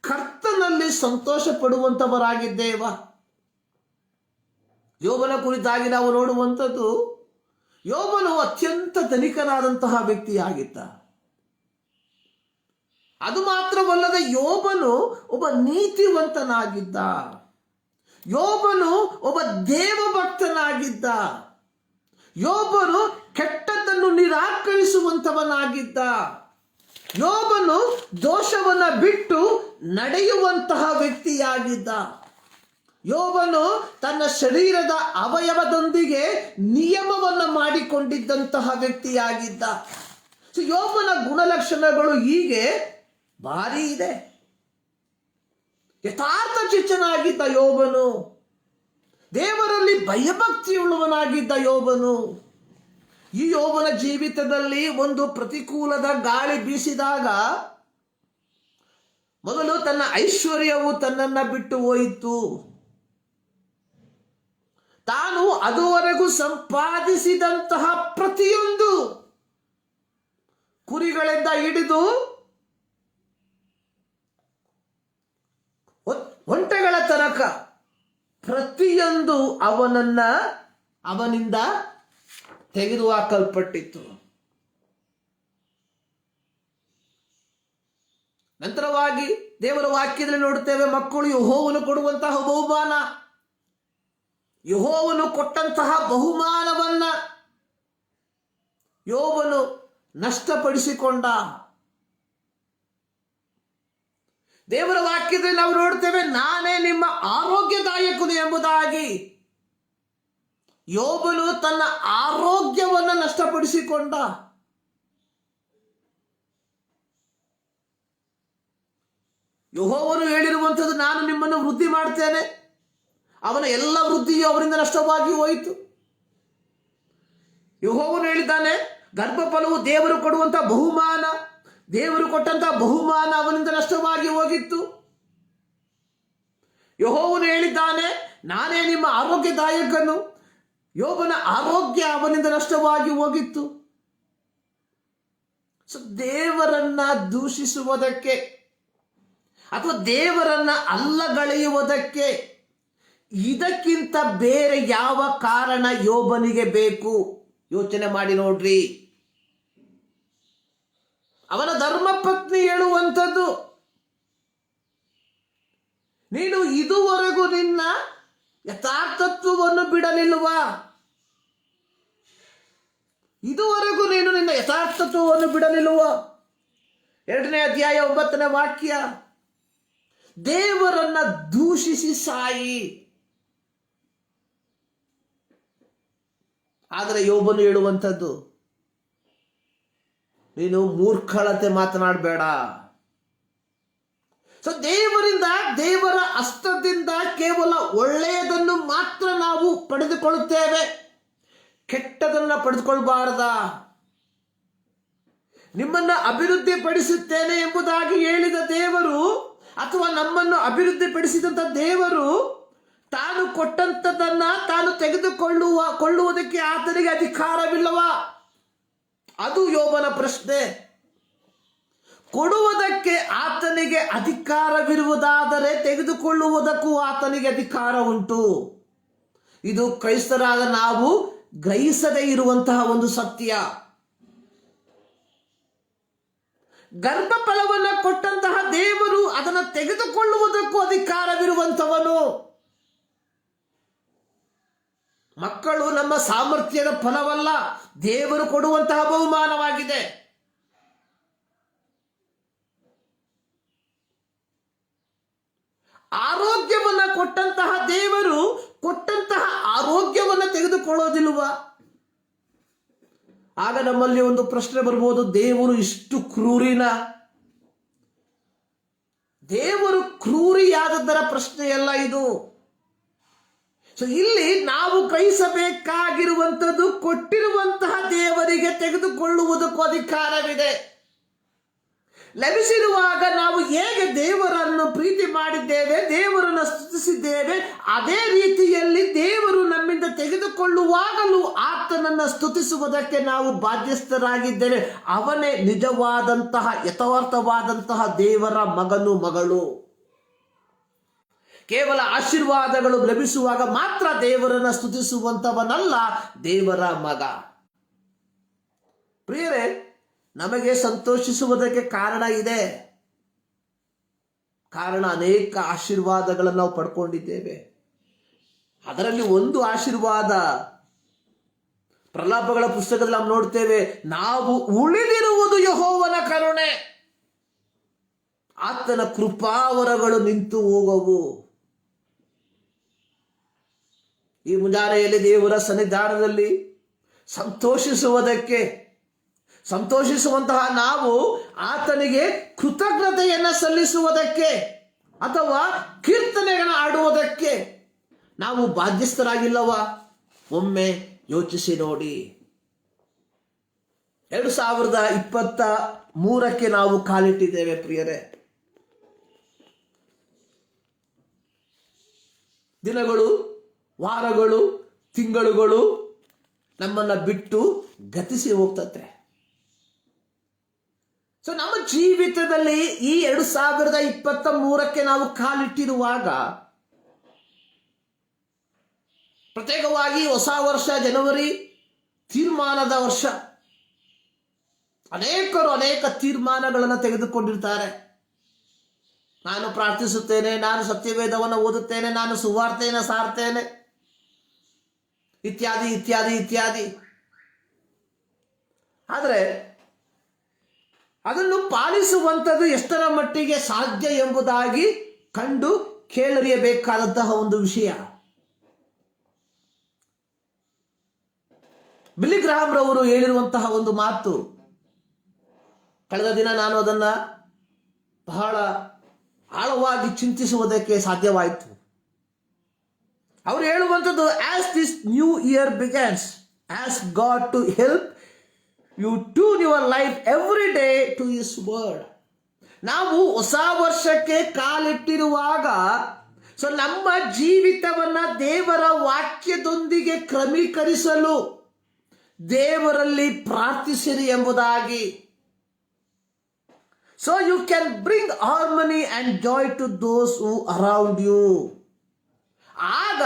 ಕರ್ತನಲ್ಲಿ ಸಂತೋಷ ಪಡುವಂತವರಾಗಿದ್ದೇವ. ಯೋಬನ ಕುರಿತಾಗಿ ನಾವು ನೋಡುವಂಥದ್ದು, ಯೋಬನು ಅತ್ಯಂತ ಧನಿಕನಾದಂತಹ ವ್ಯಕ್ತಿಯಾಗಿದ್ದ. ಅದು ಮಾತ್ರವಲ್ಲದೆ ಯೋಬನು ಒಬ್ಬ ನೀತಿವಂತನಾಗಿದ್ದ. ಯೋಬನು ಒಬ್ಬ ದೇವಭಕ್ತನಾಗಿದ್ದ. ಯೋಬನು ಕೆಟ್ಟದ್ದನ್ನು ನಿರಾಕರಿಸುವಂತವನಾಗಿದ್ದ. ಯೋಬನು ದೋಷವನ್ನ ಬಿಟ್ಟು ನಡೆಯುವಂತಹ ವ್ಯಕ್ತಿಯಾಗಿದ್ದ. ಯೋಬನು ತನ್ನ ಶರೀರದ ಅವಯವದೊಂದಿಗೆ ನಿಯಮವನ್ನು ಮಾಡಿಕೊಂಡಿದ್ದಂತಹ ವ್ಯಕ್ತಿಯಾಗಿದ್ದ. ಯೋಬನ ಗುಣಲಕ್ಷಣಗಳು ಹೀಗೆ ಭಾರಿ ಇದೆ. ಯಥಾರ್ಥ ಚಿತ್ತನಾಗಿದ್ದ ಯೋಬನು, ದೇವರಲ್ಲಿ ಭಯಭಕ್ತಿಯುಳ್ಳವನಾಗಿದ್ದ ಯೋಬನು. ಈ ಯೋಬನ ಜೀವಿತದಲ್ಲಿ ಒಂದು ಪ್ರತಿಕೂಲದ ಗಾಳಿ ಬೀಸಿದಾಗ ಮೊದಲು ತನ್ನ ಐಶ್ವರ್ಯವು ತನ್ನನ್ನ ಬಿಟ್ಟು ಹೋಯಿತು. ತಾನು ಅದುವರೆಗೂ ಸಂಪಾದಿಸಿದಂತಹ ಪ್ರತಿಯೊಂದು ಕುರಿಗಳಿಂದ ಹಿಡಿದು ಒಂಟೆಗಳ ತನಕ ಪ್ರತಿಯೊಂದು ಅವನಿಂದ ತೆಗೆದುಹಾಕಲ್ಪಟ್ಟಿತ್ತು. ನಂತರವಾಗಿ ದೇವರ ವಾಕ್ಯದಲ್ಲಿ ನೋಡುತ್ತೇವೆ, ಮಕ್ಕಳು ಯೆಹೋವನು ಕೊಡುವಂತಹ ಬಹುಮಾನ, ಯೆಹೋವನು ಕೊಟ್ಟಂತಹ ಬಹುಮಾನವನ್ನ ಯೋಬನು ನಷ್ಟಪಡಿಸಿಕೊಂಡ. ದೇವರ ವಾಕ್ಯದಲ್ಲಿ ನಾವು ನೋಡ್ತೇವೆ, ನಾನೇ ನಿಮ್ಮ ಆರೋಗ್ಯದಾಯಕನು ಎಂಬುದಾಗಿ. ಯೋಬನು ತನ್ನ ಆರೋಗ್ಯವನ್ನು ನಷ್ಟಪಡಿಸಿಕೊಂಡ. ಯೆಹೋವನು ಹೇಳಿರುವಂಥದ್ದು, ನಾನು ನಿಮ್ಮನ್ನು ವೃದ್ಧಿ ಮಾಡ್ತೇನೆ. ಅವನ ಎಲ್ಲ ವೃದ್ಧಿಯು ಅವರಿಂದ ನಷ್ಟವಾಗಿ ಹೋಯಿತು. ಯೆಹೋವನು ಹೇಳಿದ್ದಾನೆ, ಗರ್ಭಫಲವು ದೇವರು ಕೊಡುವಂತಹ ಬಹುಮಾನ, ದೇವರು ಕೊಟ್ಟಂತಹ ಬಹುಮಾನ ಅವನಿಂದ ನಷ್ಟವಾಗಿ ಹೋಗಿತ್ತು. ಯೆಹೋವನು ಹೇಳಿದ್ದಾನೆ, ನಾನೇ ನಿಮ್ಮ ಆರೋಗ್ಯದಾಯಕನು. ಯೋಬನ ಆರೋಗ್ಯ ಅವನಿಂದ ನಷ್ಟವಾಗಿ ಹೋಗಿತ್ತು. ದೇವರನ್ನ ದೂಷಿಸುವುದಕ್ಕೆ ಅಥವಾ ದೇವರನ್ನ ಅಲ್ಲಗಳೆಯುವುದಕ್ಕೆ ಇದಕ್ಕಿಂತ ಬೇರೆ ಯಾವ ಕಾರಣ ಯೋಬನಿಗೆ ಬೇಕು? ಯೋಚನೆ ಮಾಡಿ ನೋಡ್ರಿ. ಅವನ ಧರ್ಮಪತ್ನಿ ಹೇಳುವಂಥದ್ದು, ನೀನು ಇದುವರೆಗೂ ನಿನ್ನ ಯಥಾರ್ಥತ್ವವನ್ನು ಬಿಡಲಿಲ್ವಾ? ಇದುವರೆಗೂ ನೀನು ನಿನ್ನ ಯಥಾರ್ಥತ್ವವನ್ನು ಬಿಡಲಿಲ್ವಾ? 2ನೇ ಅಧ್ಯಾಯ 9ನೇ ವಾಕ್ಯ, ದೇವರನ್ನ ದೂಷಿಸಿ ಸಾಯಿ. ಆದರೆ ಯೋಬನು ಹೇಳುವಂಥದ್ದು, ನೀನು ಮೂರ್ಖಳತೆ ಮಾತನಾಡಬೇಡ. ದೇವರಿಂದ, ದೇವರ ಹಸ್ತದಿಂದ ಕೇವಲ ಒಳ್ಳೆಯದನ್ನು ಮಾತ್ರ ನಾವು ಪಡೆದುಕೊಳ್ಳುತ್ತೇವೆ, ಕೆಟ್ಟದನ್ನ ಪಡೆದುಕೊಳ್ಳಬಾರದ. ನಿಮ್ಮನ್ನು ಅಭಿವೃದ್ಧಿ ಪಡಿಸುತ್ತೇನೆ ಎಂಬುದಾಗಿ ಹೇಳಿದ ದೇವರು ಅಥವಾ ನಮ್ಮನ್ನು ಅಭಿವೃದ್ಧಿ ಪಡಿಸಿದಂಥ ದೇವರು ತಾನು ಕೊಟ್ಟಂಥದ್ದನ್ನ ತಾನು ತೆಗೆದುಕೊಳ್ಳುವುದಕ್ಕೆ ಆತನಿಗೆ ಅಧಿಕಾರವಿಲ್ಲವಾ? ಅದು ಯೋಬನ ಪ್ರಶ್ನೆ. ಕೊಡುವುದಕ್ಕೆ ಆತನಿಗೆ ಅಧಿಕಾರವಿರುವುದಾದರೆ ತೆಗೆದುಕೊಳ್ಳುವುದಕ್ಕೂ ಆತನಿಗೆ ಅಧಿಕಾರ ಉಂಟು. ಇದು ಕ್ರೈಸ್ತರಾದ ನಾವು ಗ್ರಹಿಸದೇ ಇರುವಂತಹ ಒಂದು ಸತ್ಯ. ಗರ್ಭಫಲವನ್ನು ಕೊಟ್ಟಂತಹ ದೇವರು ಅದನ್ನು ತೆಗೆದುಕೊಳ್ಳುವುದಕ್ಕೂ ಅಧಿಕಾರವಿರುವಂತವನು. ಮಕ್ಕಳು ನಮ್ಮ ಸಾಮರ್ಥ್ಯದ ಫಲವಲ್ಲ, ದೇವರು ಕೊಡುವಂತಹ ಬಹುಮಾನವಾಗಿದೆ. ಆರೋಗ್ಯವನ್ನ ಕೊಟ್ಟಂತಹ ದೇವರು ಕೊಟ್ಟಂತಹ ಆರೋಗ್ಯವನ್ನು ತೆಗೆದುಕೊಳ್ಳೋದಿಲ್ವಾ? ಆಗ ನಮ್ಮಲ್ಲಿ ಒಂದು ಪ್ರಶ್ನೆ ಬರ್ಬೋದು, ದೇವರು ಇಷ್ಟು ಕ್ರೂರಿನ? ದೇವರು ಕ್ರೂರಿಯಾದದ್ದರ ಪ್ರಶ್ನೆಯಲ್ಲ ಇದು. ಇಲ್ಲಿ ನಾವು ಗ್ರಹಿಸಬೇಕಾಗಿರುವಂಥದ್ದು, ಕೊಟ್ಟಿರುವಂತಹ ದೇವರಿಗೆ ತೆಗೆದುಕೊಳ್ಳುವುದಕ್ಕೂ ಅಧಿಕಾರವಿದೆ. ಲಭಿಸಿರುವಾಗ ನಾವು ಹೇಗೆ ದೇವರನ್ನು ಪ್ರೀತಿ ಮಾಡಿದ್ದೇವೆ, ದೇವರನ್ನು ಸ್ತುತಿಸಿದ್ದೇವೆ, ಅದೇ ರೀತಿಯಲ್ಲಿ ದೇವರು ನಮ್ಮಿಂದ ತೆಗೆದುಕೊಳ್ಳುವಾಗಲೂ ಆತನನ್ನು ಸ್ತುತಿಸುವುದಕ್ಕೆ ನಾವು ಬಾಧ್ಯಸ್ಥರಾಗಿದ್ದೇವೆ. ಅವನೇ ನಿಜವಾದಂತಹ ಯಥಾರ್ಥವಾದಂತಹ ದೇವರ ಮಗನು ಮಗಳು. ಕೇವಲ ಆಶೀರ್ವಾದಗಳು ಲಭಿಸುವಾಗ ಮಾತ್ರ ದೇವರನ್ನು ಸ್ತುತಿಸುವಂತವನಲ್ಲ ದೇವರ ಮಗ. ಪ್ರಿಯರೇ, ನಮಗೆ ಸಂತೋಷಿಸುವುದಕ್ಕೆ ಕಾರಣ ಇದೆ. ಕಾರಣ ಅನೇಕ ಆಶೀರ್ವಾದಗಳನ್ನು ನಾವು ಪಡ್ಕೊಂಡಿದ್ದೇವೆ. ಅದರಲ್ಲಿ ಒಂದು ಆಶೀರ್ವಾದ ಪ್ರಲಾಪಗಳ ಪುಸ್ತಕದಲ್ಲಿ ನಾವು ನೋಡ್ತೇವೆ, ನಾವು ಉಳಿದಿರುವುದು ಯೆಹೋವನ ಕರುಣೆ, ಆತನ ಕೃಪಾವರಗಳು ನಿಂತು ಹೋಗವು. ಈ ಮುಂಜಾನೆಯಲ್ಲಿ ದೇವರ ಸನ್ನಿಧಾನದಲ್ಲಿ ಸಂತೋಷಿಸುವಂತಹ ನಾವು ಆತನಿಗೆ ಕೃತಜ್ಞತೆಯನ್ನು ಸಲ್ಲಿಸುವುದಕ್ಕೆ ಅಥವಾ ಕೀರ್ತನೆಗಳನ್ನು ಆಡುವುದಕ್ಕೆ ನಾವು ಬಾಧ್ಯಸ್ಥರಾಗಿಲ್ಲವಾ? ಒಮ್ಮೆ ಯೋಚಿಸಿ ನೋಡಿ. 2023ಕ್ಕೆ ನಾವು ಕಾಲಿಟ್ಟಿದ್ದೇವೆ ಪ್ರಿಯರೇ. ದಿನಗಳು, ವಾರಗಳು, ತಿಂಗಳುಗಳು ನಮ್ಮನ್ನ ಬಿಟ್ಟು ಗತಿಸಿ ಹೋಗ್ತದೆ. ಸೊ ನಮ್ಮ ಜೀವಿತದಲ್ಲಿ ಈ 2023ಕ್ಕೆ ನಾವು ಕಾಲಿಟ್ಟಿರುವಾಗ, ಪ್ರತ್ಯೇಕವಾಗಿ ಹೊಸ ವರ್ಷ ಜನವರಿ ತೀರ್ಮಾನದ ವರ್ಷ. ಅನೇಕರು ಅನೇಕ ತೀರ್ಮಾನಗಳನ್ನು ತೆಗೆದುಕೊಂಡಿರ್ತಾರೆ. ನಾನು ಪ್ರಾರ್ಥಿಸುತ್ತೇನೆ, ನಾನು ಸತ್ಯವೇದವನ್ನು ಓದುತ್ತೇನೆ, ನಾನು ಸುವಾರ್ತೆಯನ್ನು ಸಾರ್ತೇನೆ, ಇತ್ಯಾದಿ ಇತ್ಯಾದಿ ಇತ್ಯಾದಿ. ಆದರೆ ಅದನ್ನು ಪಾಲಿಸುವಂಥದ್ದು ಎಷ್ಟರ ಮಟ್ಟಿಗೆ ಸಾಧ್ಯ ಎಂಬುದಾಗಿ ಕಂಡು ಕೇಳರಿಯಬೇಕಾದಂತಹ ಒಂದು ವಿಷಯ. ಬಿಲ್ಲಿ ಗ್ರಹಾಂ ರವರು ಹೇಳಿರುವಂತಹ ಒಂದು ಮಾತು, ಕಳೆದ ದಿನ ನಾನು ಅದನ್ನ ಬಹಳ ಆಳವಾಗಿ ಚಿಂತಿಸುವುದಕ್ಕೆ ಸಾಧ್ಯವಾಯಿತು. ಅವರು ಹೇಳುವಂಥದ್ದು, as this new year begins, ask God to help you tune your life every day to his word. ನಾವು ಹೊಸ ವರ್ಷಕ್ಕೆ ಕಾಲಿಟ್ಟಿರುವಾಗ ನಮ್ಮ ಜೀವಿತವನ್ನ ದೇವರ ವಾಕ್ಯದೊಂದಿಗೆ ಕ್ರಮೀಕರಿಸಲು ದೇವರಲ್ಲಿ ಪ್ರಾರ್ಥಿಸಿರಿ ಎಂಬುದಾಗಿ. So you can bring harmony and joy to those who around you. ಆಗ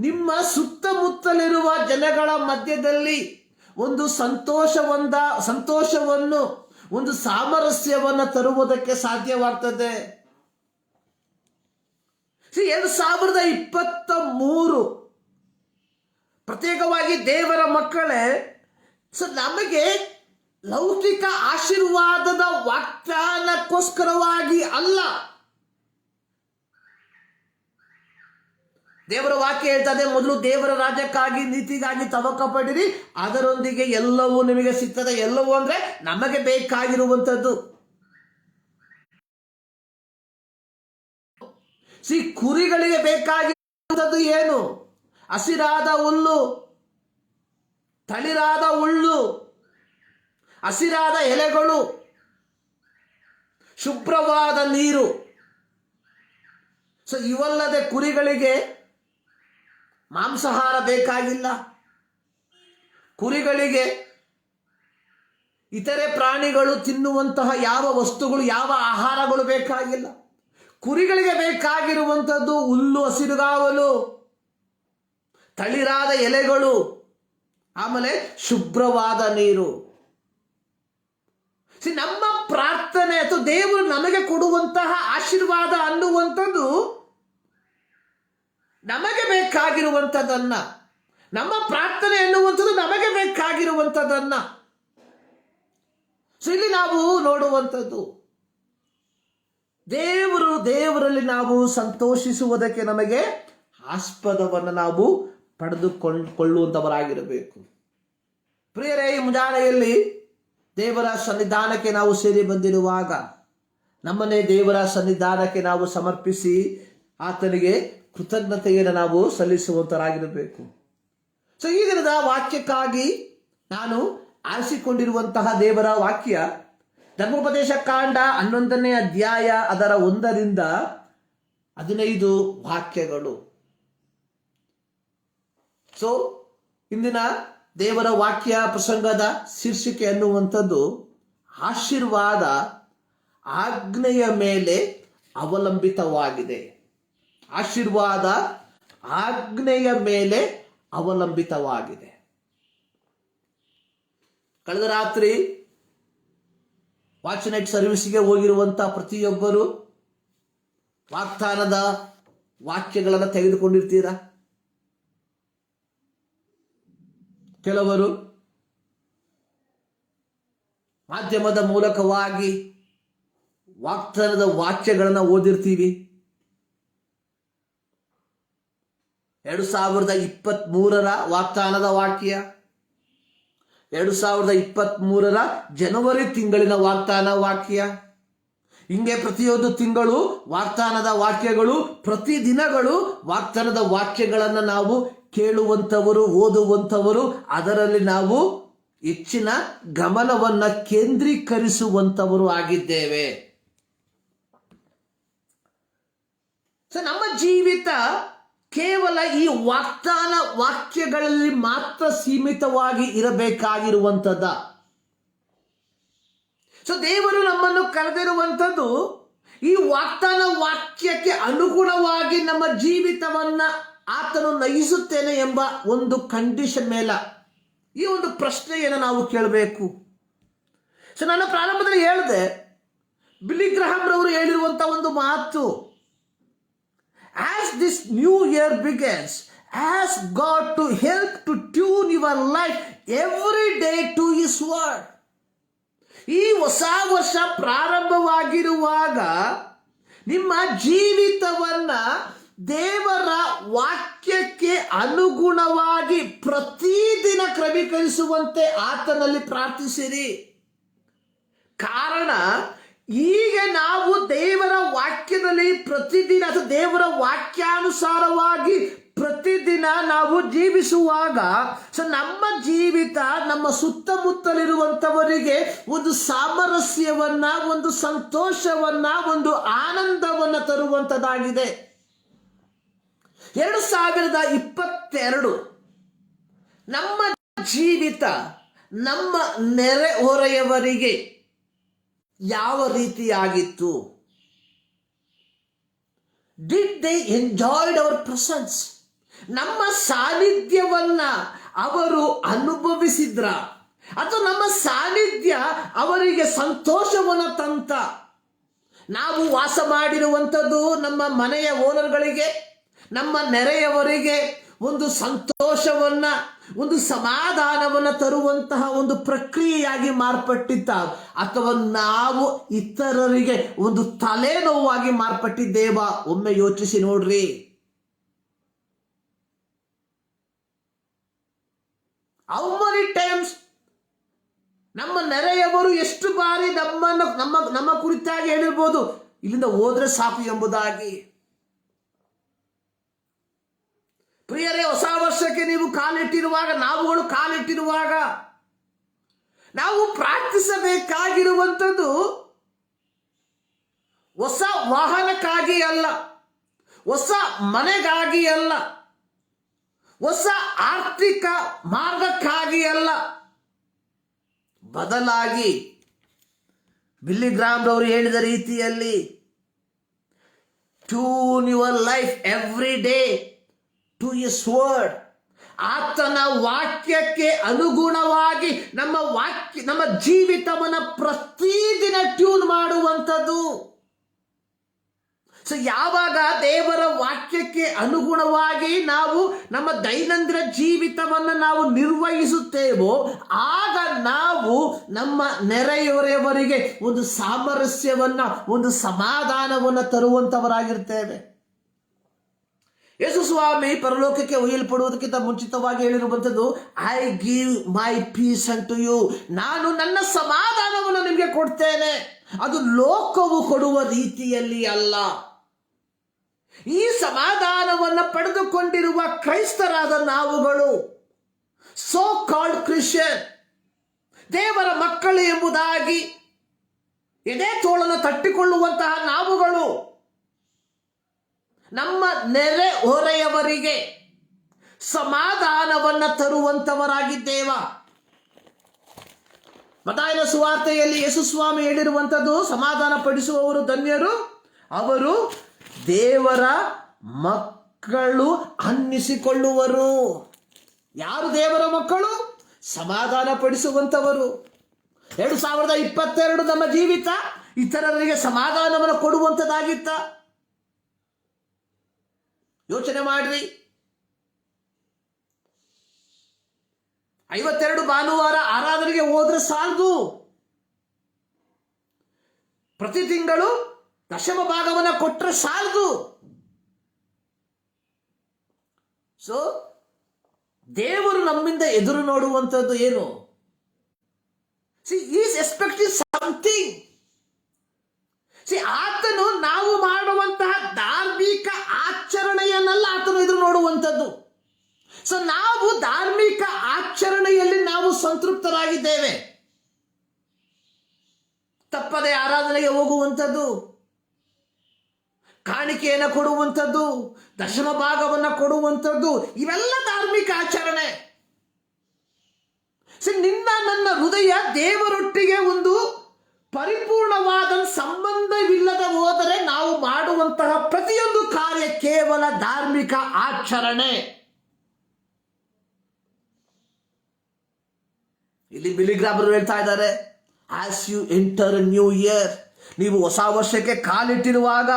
ನಿಮ್ಮ ಸುತ್ತಮುತ್ತಲಿರುವ ಜನಗಳ ಮಧ್ಯದಲ್ಲಿ ಒಂದು ಸಂತೋಷವನ್ನು, ಒಂದು ಸಾಮರಸ್ಯವನ್ನು ತರುವುದಕ್ಕೆ ಸಾಧ್ಯವಾಗ್ತದೆ. 2023 ಪ್ರತ್ಯೇಕವಾಗಿ ದೇವರ ಮಕ್ಕಳೇ, ನಮಗೆ ಲೌಕಿಕ ಆಶೀರ್ವಾದದ ವಾಗ್ದಾನಕ್ಕೋಸ್ಕರವಾಗಿ ಅಲ್ಲ. ದೇವರ ವಾಕ್ಯ ಹೇಳ್ತದೆ, ಮೊದಲು ದೇವರ ರಾಜ್ಯಕ್ಕಾಗಿ ನೀತಿಗಾಗಿ ತವಕ ಪಡಿರಿ, ಅದರೊಂದಿಗೆ ಎಲ್ಲವೂ ನಿಮಗೆ ಸಿಗ್ತದೆ. ಎಲ್ಲವೂ ಅಂದ್ರೆ ನಮಗೆ ಬೇಕಾಗಿರುವಂಥದ್ದು. ಕುರಿಗಳಿಗೆ ಬೇಕಾಗಿರುವಂಥದ್ದು ಏನು? ಹಸಿರಾದ ಹುಲ್ಲು, ತಳಿರಾದ ಹುಲ್ಲು, ಹಸಿರಾದ ಎಲೆಗಳು, ಶುಭ್ರವಾದ ನೀರು. ಇವಲ್ಲದೆ ಕುರಿಗಳಿಗೆ ಮಾಂಸಾಹಾರ ಬೇಕಾಗಿಲ್ಲ. ಕುರಿಗಳಿಗೆ ಇತರೆ ಪ್ರಾಣಿಗಳು ತಿನ್ನುವಂತಹ ಯಾವ ವಸ್ತುಗಳು, ಯಾವ ಆಹಾರಗಳು ಬೇಕಾಗಿಲ್ಲ. ಕುರಿಗಳಿಗೆ ಬೇಕಾಗಿರುವಂಥದ್ದು ಹುಲ್ಲು, ಹಸಿರುಗಾವಲು, ತಳಿರಾದ ಎಲೆಗಳು, ಆಮೇಲೆ ಶುಭ್ರವಾದ ನೀರು. ನಮ್ಮ ಪ್ರಾರ್ಥನೆ ಅಥವಾ ದೇವರು ನಮಗೆ ಕೊಡುವಂತಹ ಆಶೀರ್ವಾದ ಅನ್ನುವಂಥದ್ದು ನಮಗೆ ಬೇಕಾಗಿರುವಂಥದ್ದನ್ನ, ನಮ್ಮ ಪ್ರಾರ್ಥನೆ ಎನ್ನುವಂಥದ್ದು ನಮಗೆ ಬೇಕಾಗಿರುವಂಥದ್ದನ್ನ. ಇಲ್ಲಿ ನಾವು ನೋಡುವಂಥದ್ದು, ದೇವರಲ್ಲಿ ನಾವು ಸಂತೋಷಿಸುವುದಕ್ಕೆ ನಮಗೆ ಆಸ್ಪದವನ್ನು ನಾವು ಪಡೆದುಕೊಳ್ಳುವಂಥವರಾಗಿರಬೇಕು. ಪ್ರಿಯರೇ, ಈ ಮುಂಜಾನೆಯಲ್ಲಿ ದೇವರ ಸನ್ನಿಧಾನಕ್ಕೆ ನಾವು ಸೇರಿ ಬಂದಿರುವಾಗ ನಮ್ಮನ್ನೇ ದೇವರ ಸನ್ನಿಧಾನಕ್ಕೆ ನಾವು ಸಮರ್ಪಿಸಿ ಆತನಿಗೆ ಕೃತಜ್ಞತೆಯನ್ನು ನಾವು ಸಲ್ಲಿಸುವಂತರಾಗಿರಬೇಕು. ಈ ದಿನದ ವಾಕ್ಯಕ್ಕಾಗಿ ನಾನು ಆರಿಸಿಕೊಂಡಿರುವಂತಹ ದೇವರ ವಾಕ್ಯ ಧರ್ಮೋಪದೇಶ ಕಾಂಡ 11ನೇ ಅಧ್ಯಾಯ ಅದರ 1ರಿಂದ 15 ವಾಕ್ಯಗಳು. ಸೊ ಇಂದಿನ ದೇವರ ವಾಕ್ಯ ಪ್ರಸಂಗದ ಶೀರ್ಷಿಕೆ ಅನ್ನುವಂಥದ್ದು ಆಶೀರ್ವಾದ ಆಜ್ಞೆಯ ಮೇಲೆ ಅವಲಂಬಿತವಾಗಿದೆ. ಆಶೀರ್ವಾದ ಆಜ್ಞೆಯ ಮೇಲೆ ಅವಲಂಬಿತವಾಗಿದೆ. ಕಳೆದ ರಾತ್ರಿ ವಾಚ್ ನೈಟ್ ಸರ್ವಿಸ್ಗೆ ಹೋಗಿರುವಂಥ ಪ್ರತಿಯೊಬ್ಬರು ವಾಗ್ದಾನದ ವಾಕ್ಯಗಳನ್ನು ತೆಗೆದುಕೊಂಡಿರ್ತೀರಾ. ಕೆಲವರು ಮಾಧ್ಯಮದ ಮೂಲಕವಾಗಿ ವಾಗ್ದಾನದ ವಾಕ್ಯಗಳನ್ನು ಓದಿರ್ತೀವಿ. 2023 ವಾಗ್ದಾನದ ವಾಕ್ಯ, 2023 ಜನವರಿ ತಿಂಗಳಿನ ವಾಗ್ದಾನ ವಾಕ್ಯ, ಹಿಂಗೆ ಪ್ರತಿಯೊಂದು ತಿಂಗಳು ವಾಗ್ದಾನದ ವಾಕ್ಯಗಳು, ಪ್ರತಿದಿನಗಳು ವಾಗ್ದಾನದ ವಾಕ್ಯಗಳನ್ನು ನಾವು ಕೇಳುವಂಥವರು, ಓದುವಂಥವರು, ಅದರಲ್ಲಿ ನಾವು ಹೆಚ್ಚಿನ ಗಮನವನ್ನು ಕೇಂದ್ರೀಕರಿಸುವಂಥವರು ಆಗಿದ್ದೇವೆ. ಸೊ ನಮ್ಮ ಜೀವಿತ ಕೇವಲ ಈ ವಾಗ್ದಾನ ವಾಕ್ಯಗಳಲ್ಲಿ ಮಾತ್ರ ಸೀಮಿತವಾಗಿ ಇರಬೇಕಾಗಿರುವಂಥದ್ದ. ಸೊ ದೇವರು ನಮ್ಮನ್ನು ಕರೆದಿರುವಂಥದ್ದು ಈ ವಾಗ್ದಾನ ವಾಕ್ಯಕ್ಕೆ ಅನುಗುಣವಾಗಿ ನಮ್ಮ ಜೀವಿತವನ್ನ ಆತನು ನಯಿಸುತ್ತೇನೆ ಎಂಬ ಒಂದು ಕಂಡೀಷನ್ ಮೇಲ ಈ ಒಂದು ಪ್ರಶ್ನೆಯನ್ನು ನಾವು ಕೇಳಬೇಕು. ಸೊ ನಾನು ಪ್ರಾರಂಭದಲ್ಲಿ ಹೇಳಿದೆ, ಬಿಲಿ ಗ್ರಹಾಂ ರವರು ಹೇಳಿರುವಂಥ ಒಂದು ಮಾತು, as this new year begins, ask God to help to tune your life every day to His word. ಈ ಹೊಸ ವರ್ಷ ಪ್ರಾರಂಭವಾಗಿರುವಾಗ ನಿಮ್ಮ ಜೀವಿತವನ್ನ ದೇವರ ವಾಕ್ಯಕ್ಕೆ ಅನುಗುಣವಾಗಿ ಪ್ರತಿದಿನ ಕ್ರಮೀಕರಿಸುವಂತೆ ಆತನಲ್ಲಿ ಪ್ರಾರ್ಥಿಸಿರಿ. ಕಾರಣ ಈಗ ನಾವು ದೇವರ ವಾಕ್ಯದಲ್ಲಿ ಪ್ರತಿದಿನ ಅಥವಾ ದೇವರ ವಾಕ್ಯಾನುಸಾರವಾಗಿ ಪ್ರತಿದಿನ ನಾವು ಜೀವಿಸುವಾಗ ನಮ್ಮ ಜೀವಿತ ನಮ್ಮ ಸುತ್ತಮುತ್ತಲಿರುವಂಥವರಿಗೆ ಒಂದು ಸಾಮರಸ್ಯವನ್ನ, ಒಂದು ಸಂತೋಷವನ್ನ, ಒಂದು ಆನಂದವನ್ನ ತರುವಂಥದ್ದಾಗಿದೆ. 2022 ನಮ್ಮ ಜೀವಿತ ನಮ್ಮ ನೆರೆಹೊರೆಯವರಿಗೆ ಯಾವ ರೀತಿಯಾಗಿತ್ತು? Did they enjoyed our presence? ನಮ್ಮ ಸಾನ್ನಿಧ್ಯವನ್ನ ಅವರು ಅನುಭವಿಸಿದ್ರ, ಅಥವಾ ನಮ್ಮ ಸಾನ್ನಿಧ್ಯ ಅವರಿಗೆ ಸಂತೋಷವನ್ನು ತಂತ? ನಾವು ವಾಸ ಮಾಡಿರುವಂಥದ್ದು ನಮ್ಮ ಮನೆಯ ಓನರ್ಗಳಿಗೆ, ನಮ್ಮ ನೆರೆಯವರಿಗೆ ಒಂದು ಸಂತೋಷವನ್ನ, ಒಂದು ಸಮಾಧಾನವನ್ನು ತರುವಂತಹ ಒಂದು ಪ್ರಕ್ರಿಯೆಯಾಗಿ ಮಾರ್ಪಟ್ಟಿದ್ದ, ಅಥವಾ ನಾವು ಇತರರಿಗೆ ಒಂದು ತಲೆನೋವಾಗಿ ಮಾರ್ಪಟ್ಟಿದ್ದೇವ? ಒಮ್ಮೆ ಯೋಚಿಸಿ ನೋಡ್ರಿ. ಹೌ ಮೆನಿ ಟೈಮ್ಸ್ ನಮ್ಮ ನೆರೆಯವರು ಎಷ್ಟು ಬಾರಿ ನಮ್ಮ ಕುರಿತಾಗಿ ಹೇಳಿರ್ಬೋದು, ಇಲ್ಲಿಂದ ಹೋದ್ರೆ ಸಾಕು ಎಂಬುದಾಗಿ. ಪ್ರಿಯರೇ, ಹೊಸ ವರ್ಷಕ್ಕೆ ನೀವು ಕಾಲಿಟ್ಟಿರುವಾಗ, ನಾವುಗಳು ಕಾಲಿಟ್ಟಿರುವಾಗ ನಾವು ಪ್ರಾರ್ಥಿಸಬೇಕಾಗಿರುವಂಥದ್ದು ಹೊಸ ವಾಹನಕ್ಕಾಗಿ ಅಲ್ಲ, ಹೊಸ ಮನೆಗಾಗಿ ಅಲ್ಲ, ಹೊಸ ಆರ್ಥಿಕ ಮಾರ್ಗಕ್ಕಾಗಿ ಅಲ್ಲ. ಬದಲಾಗಿ ಬಿಲ್ಲಿ ಗ್ರಾಹಂ ರವರು ಹೇಳಿದ ರೀತಿಯಲ್ಲಿ, tune your life every day to his word. ಆತನ ವಾಕ್ಯಕ್ಕೆ ಅನುಗುಣವಾಗಿ ನಮ್ಮ ಜೀವಿತವನ್ನು ಪ್ರತಿದಿನ ಟ್ಯೂನ್ ಮಾಡುವಂಥದ್ದು. ಸೊ ಯಾವಾಗ ದೇವರ ವಾಕ್ಯಕ್ಕೆ ಅನುಗುಣವಾಗಿ ನಾವು ನಮ್ಮ ದೈನಂದಿನ ಜೀವಿತವನ್ನು ನಾವು ನಿರ್ವಹಿಸುತ್ತೇವೋ, ಆಗ ನಾವು ನಮ್ಮ ನೆರೆಯವರಿಗೆ ಒಂದು ಸಾಮರಸ್ಯವನ್ನ, ಒಂದು ಸಮಾಧಾನವನ್ನು ತರುವಂಥವರಾಗಿರ್ತೇವೆ. ಯೇಸು ಸ್ವಾಮಿ ಪರಲೋಕಕ್ಕೆ ಒಯ್ಯಲ್ಪಡುವುದಕ್ಕಿಂತ ಮುಂಚಿತವಾಗಿ ಹೇಳಿರುವಂಥದ್ದು, ಐ ಗಿವ್ ಮೈ ಪೀಸ್ ಅಂಟು ಯು. ನಾನು ನನ್ನ ಸಮಾಧಾನವನ್ನು ನಿಮಗೆ ಕೊಡ್ತೇನೆ, ಅದು ಲೋಕವು ಕೊಡುವ ರೀತಿಯಲ್ಲಿ ಅಲ್ಲ. ಈ ಸಮಾಧಾನವನ್ನು ಪಡೆದುಕೊಂಡಿರುವ ಕ್ರೈಸ್ತರಾದ ನಾವುಗಳು, ಸೋ ಕಾಲ್ಡ್ ಕ್ರಿಶ್ಚಿಯನ್, ದೇವರ ಮಕ್ಕಳು ಎಂಬುದಾಗಿ ಎದೆ ತೋಳನ್ನು ತಟ್ಟಿಕೊಳ್ಳುವಂತಹ ನಾವುಗಳು ನಮ್ಮ ನೆರೆ ಹೊರೆಯವರಿಗೆ ಸಮಾಧಾನವನ್ನ ತರುವಂತವರಾಗಿದ್ದೇವ. ಮತ್ತಾಯನ ಸುವಾರ್ತೆಯಲ್ಲಿ ಯೇಸು ಸ್ವಾಮಿ ಹೇಳಿರುವಂಥದ್ದು, ಸಮಾಧಾನ ಪಡಿಸುವವರು ಧನ್ಯರು, ಅವರು ದೇವರ ಮಕ್ಕಳು ಅನ್ನಿಸಿಕೊಳ್ಳುವರು. ಯಾರು ದೇವರ ಮಕ್ಕಳು? ಸಮಾಧಾನ ಪಡಿಸುವಂಥವರು. 2022 ನಮ್ಮ ಜೀವಿತ ಇತರರಿಗೆ ಸಮಾಧಾನವನ್ನು ಕೊಡುವಂಥದ್ದಾಗಿತ್ತ? ಯೋಚನೆ ಮಾಡ್ರಿ. 52 ಭಾನುವಾರ ಆರಾಧನೆಗೆ ಹೋದ್ರೆ ಸಾಲದು. ಪ್ರತಿ ತಿಂಗಳು ದಶಮ ಭಾಗವನ್ನು ಕೊಟ್ಟರೆ ಸಾಲದು. ಸೊ ದೇವರು ನಮ್ಮಿಂದ ಎದುರು ನೋಡುವಂಥದ್ದು ಏನು? Is expecting something. ಆತನು ನಾವು ಮಾಡುವಂತಹ ಧಾರ್ಮಿಕ ಆಚರಣೆಯನ್ನೆಲ್ಲ ಆತನು ಎದುರು ನೋಡುವಂಥದ್ದು. ಸೊ ನಾವು ಧಾರ್ಮಿಕ ಆಚರಣೆಯಲ್ಲಿ ನಾವು ಸಂತೃಪ್ತರಾಗಿದ್ದೇವೆ. ತಪ್ಪದೆ ಆರಾಧನೆಗೆ ಹೋಗುವಂಥದ್ದು, ಕಾಣಿಕೆಯನ್ನು ಕೊಡುವಂಥದ್ದು, ದಶಮ ಭಾಗವನ್ನು ಕೊಡುವಂಥದ್ದು, ಇವೆಲ್ಲ ಧಾರ್ಮಿಕ ಆಚರಣೆ. ನಿನ್ನ ನನ್ನ ಹೃದಯ ದೇವರೊಟ್ಟಿಗೆ ಒಂದು ಪರಿಪೂರ್ಣವಾದ ಸಂಬಂಧವಿಲ್ಲದ ಹೋದರೆ ನಾವು ಮಾಡುವಂತಹ ಪ್ರತಿಯೊಂದು ಕಾರ್ಯ ಕೇವಲ ಧಾರ್ಮಿಕ ಆಚರಣೆ. ಇಲ್ಲಿ ಬಿಲಿಗ್ರಾಮರು ಹೇಳ್ತಾ ಇದ್ದಾರೆ, as you enter new year, ನೀವು ಹೊಸ ವರ್ಷಕ್ಕೆ ಕಾಲಿಟ್ಟಿರುವಾಗ